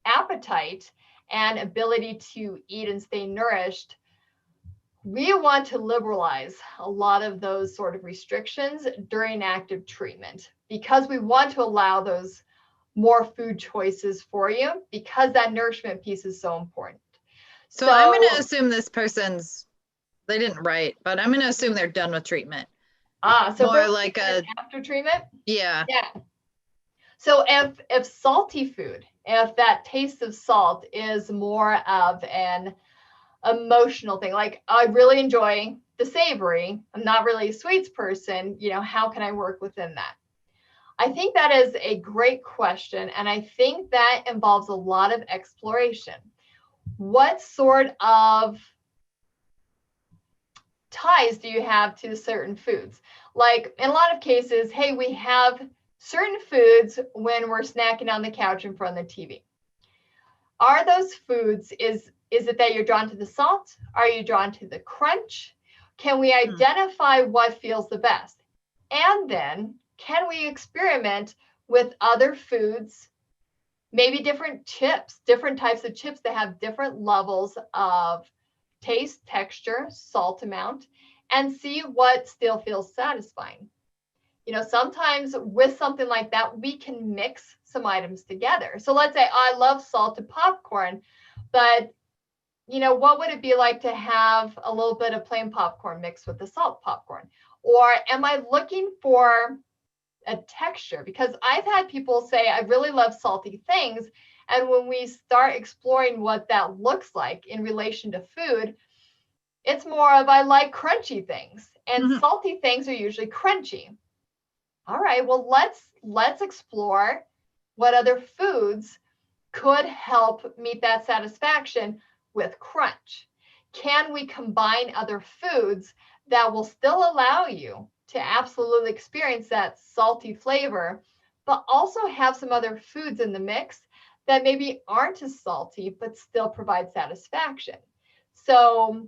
appetite and ability to eat and stay nourished, we want to liberalize a lot of those sort of restrictions during active treatment, because we want to allow those more food choices for you, because that nourishment piece is so important. So I'm going to assume this person's, they didn't write, but I'm going to assume they're done with treatment. So more like a after treatment. Yeah. So if salty food, if that taste of salt is more of an emotional thing, like I really enjoy the savory, I'm not really a sweets person, how can I work within that? I think that is a great question, and I think that involves a lot of exploration. What sort of ties do you have to certain foods? Like, in a lot of cases, hey, we have certain foods when we're snacking on the couch in front of the TV. Are those foods, is it that you're drawn to the salt? Are you drawn to the crunch? Can we identify what feels the best? And then can we experiment with other foods, maybe different chips, different types of chips that have different levels of taste, texture, salt amount, and see what still feels satisfying. Sometimes with something like that, we can mix some items together. So let's say I love salted popcorn, but what would it be like to have a little bit of plain popcorn mixed with the salt popcorn? Or am I looking for a texture? Because I've had people say, I really love salty things. And when we start exploring what that looks like in relation to food, it's more of, I like crunchy things, and salty things are usually crunchy. All right, well, let's explore what other foods could help meet that satisfaction with crunch. Can we combine other foods that will still allow you to absolutely experience that salty flavor, but also have some other foods in the mix that maybe aren't as salty, but still provide satisfaction? So,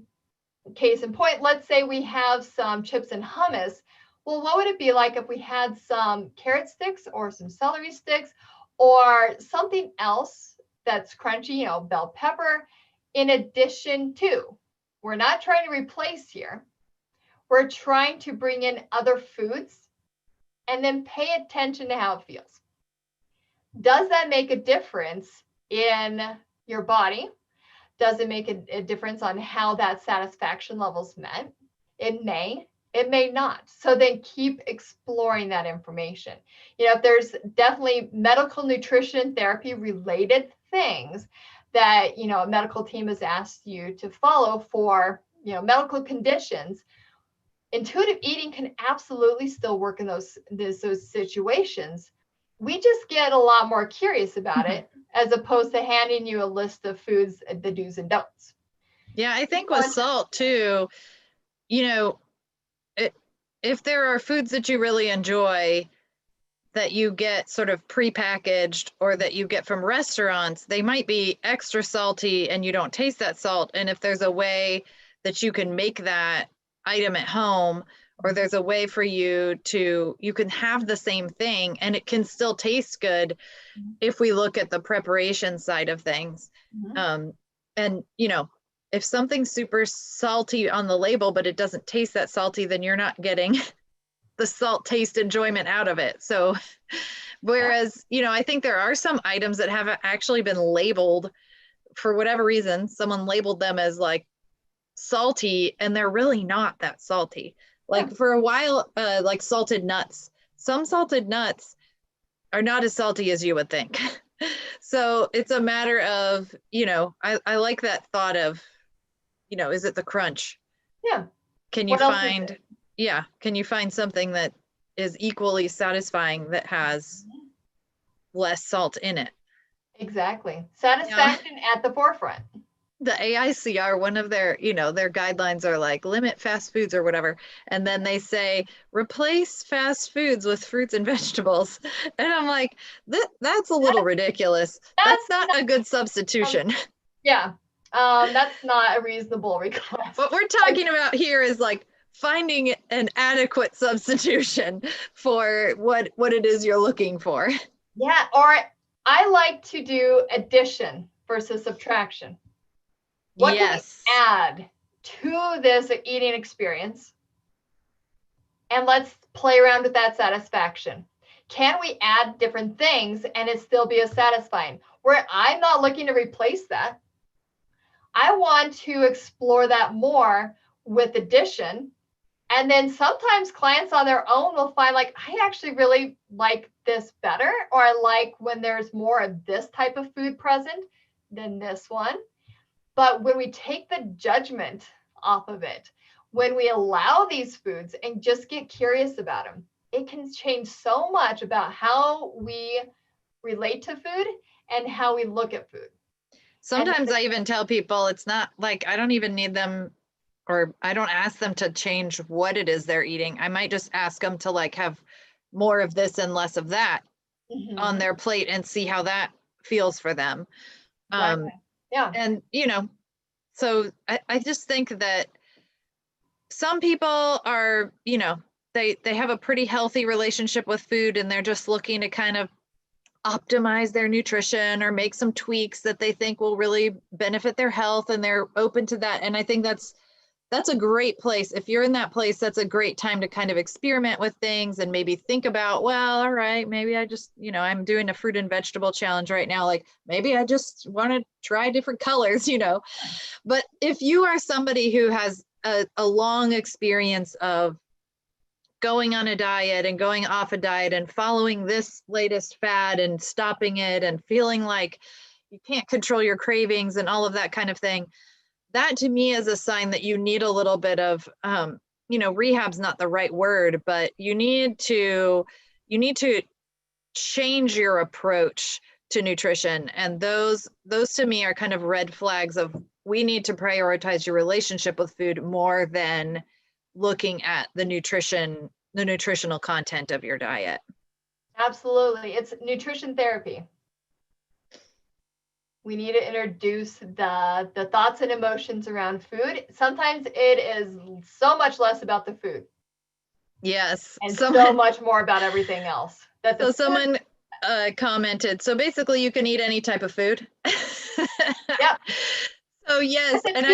case in point, let's say we have some chips and hummus. Well, what would it be like if we had some carrot sticks or some celery sticks or something else that's crunchy, bell pepper, in addition to? We're not trying to replace here. We're trying to bring in other foods and then pay attention to how it feels. Does that make a difference in your body? Does it make a difference on how that satisfaction level's met? It may not. So then keep exploring that information. If there's definitely medical nutrition therapy related things that, a medical team has asked you to follow for, medical conditions, intuitive eating can absolutely still work in those situations. We just get a lot more curious about it as opposed to handing you a list of foods, the do's and don'ts. Yeah, I think with salt too, if there are foods that you really enjoy that you get sort of prepackaged or that you get from restaurants, they might be extra salty and you don't taste that salt. And if there's a way that you can make that item at home, or there's a way for you can have the same thing and it can still taste good if we look at the preparation side of things. And if something's super salty on the label, but it doesn't taste that salty, then you're not getting the salt taste enjoyment out of it. So whereas, I think there are some items that have actually been labeled for whatever reason, someone labeled them as like salty and they're really not that salty. Like for a while, like salted nuts, some salted nuts are not as salty as you would think. So it's a matter of, I like that thought of, is it the crunch? Yeah. Can you find something that is equally satisfying that has less salt in it? Exactly. Satisfaction at the forefront. The AICR, one of their, their guidelines are like limit fast foods or whatever. And then they say, replace fast foods with fruits and vegetables. And I'm like, that's a little ridiculous. That's not a good substitution. Yeah. That's not a reasonable request. What we're talking about here is like finding an adequate substitution for what it is you're looking for. Yeah. Or I like to do addition versus subtraction. What can we add to this eating experience? And let's play around with that satisfaction. Can we add different things and it still be as satisfying? Where I'm not looking to replace that. I want to explore that more with addition. And then sometimes clients on their own will find like, I actually really like this better, or I like when there's more of this type of food present than this one. But when we take the judgment off of it, when we allow these foods and just get curious about them, it can change so much about how we relate to food and how we look at food. Sometimes I even tell people it's not like I don't even need them, or I don't ask them to change what it is they're eating. I might just ask them to like have more of this and less of that on their plate and see how that feels for them. Exactly. Yeah. And, so I just think that some people are, they have a pretty healthy relationship with food and they're just looking to kind of optimize their nutrition or make some tweaks that they think will really benefit their health, and they're open to that. And I think that's a great place. If you're in that place, that's a great time to kind of experiment with things and maybe think about, well, all right, maybe I just, I'm doing a fruit and vegetable challenge right now. Like maybe I just want to try different colors, But if you are somebody who has a long experience of going on a diet and going off a diet and following this latest fad and stopping it and feeling like you can't control your cravings and all of that kind of thing, that to me is a sign that you need a little bit of, rehab's not the right word, but you need to change your approach to nutrition. And those to me are kind of red flags of, we need to prioritize your relationship with food more than looking at the nutritional content of your diet. Absolutely. It's nutrition therapy. We need to introduce the thoughts and emotions around food. Sometimes it is so much less about the food. Yes. And so much more about everything else. So someone commented, so basically you can eat any type of food. Yep. So yes, and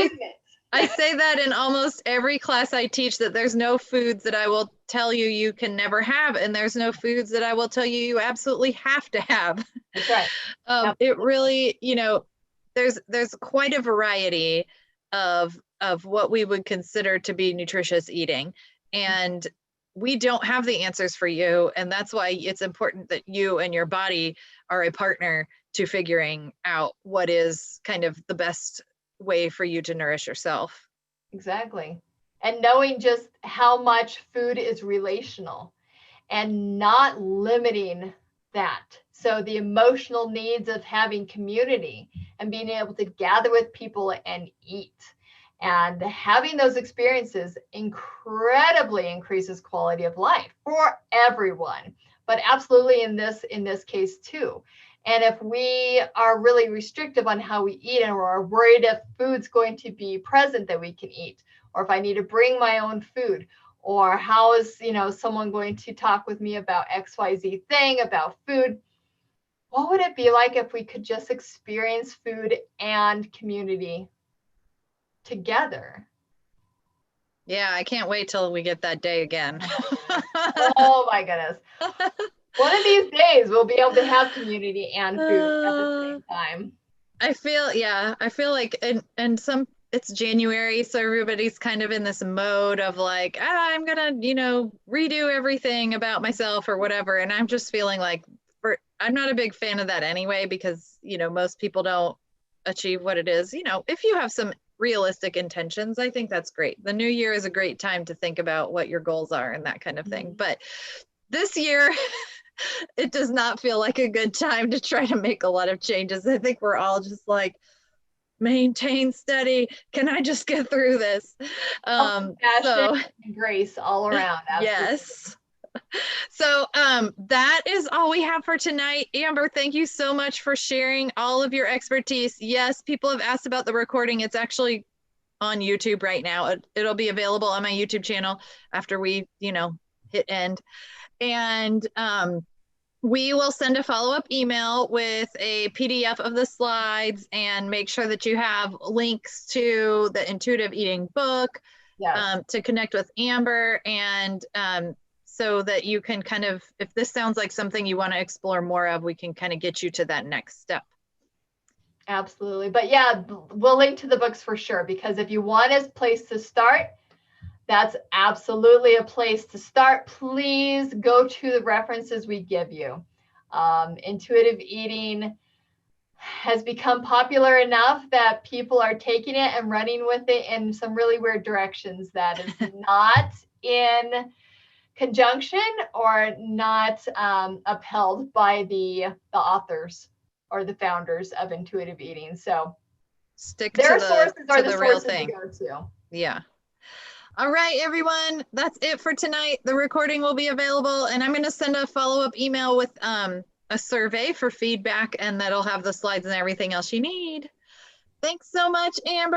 I say that in almost every class I teach, that there's no foods that I will tell you you can never have, and there's no foods that I will tell you you absolutely have to have. That's right. It really, there's quite a variety of what we would consider to be nutritious eating, and we don't have the answers for you, and that's why it's important that you and your body are a partner to figuring out what is kind of the best way for you to nourish yourself. Exactly. And knowing just how much food is relational and not limiting that. So the emotional needs of having community and being able to gather with people and eat, and having those experiences incredibly increases quality of life for everyone, but absolutely in this case too. And if we are really restrictive on how we eat, and we're worried if food's going to be present that we can eat, or if I need to bring my own food, or how is someone going to talk with me about XYZ thing about food, what would it be like if we could just experience food and community together? Yeah, I can't wait till we get that day again. Oh my goodness. One of these days we'll be able to have community and food at the same time. I feel like, and it's January, so everybody's kind of in this mode of like, I'm gonna, redo everything about myself or whatever. And I'm just feeling like, I'm not a big fan of that anyway, because, most people don't achieve what it is. If you have some realistic intentions, I think that's great. The new year is a great time to think about what your goals are and that kind of thing. Mm-hmm. But this year, it does not feel like a good time to try to make a lot of changes. I think we're all just like, maintain steady. Can I just get through this? Passion and grace all around. Absolutely. Yes. So that is all we have for tonight. Amber, thank you so much for sharing all of your expertise. Yes, people have asked about the recording. It's actually on YouTube right now. It'll be available on my YouTube channel after we, hit end. And we will send a follow-up email with a PDF of the slides, and make sure that you have links to the intuitive eating book, yes, to connect with Amber, and so that you can kind of, if this sounds like something you want to explore more of, we can kind of get you to that next step. Absolutely. But yeah, we'll link to the books for sure, because if you want a place to start, that's absolutely a place to start. Please go to the references we give you. Intuitive eating has become popular enough that people are taking it and running with it in some really weird directions that is not in conjunction or not upheld by the authors or the founders of intuitive eating. So stick to the real thing. To go to. Yeah. All right, everyone, that's it for tonight. The recording will be available, and I'm going to send a follow-up email with a survey for feedback, and that'll have the slides and everything else you need. Thanks so much, Amber.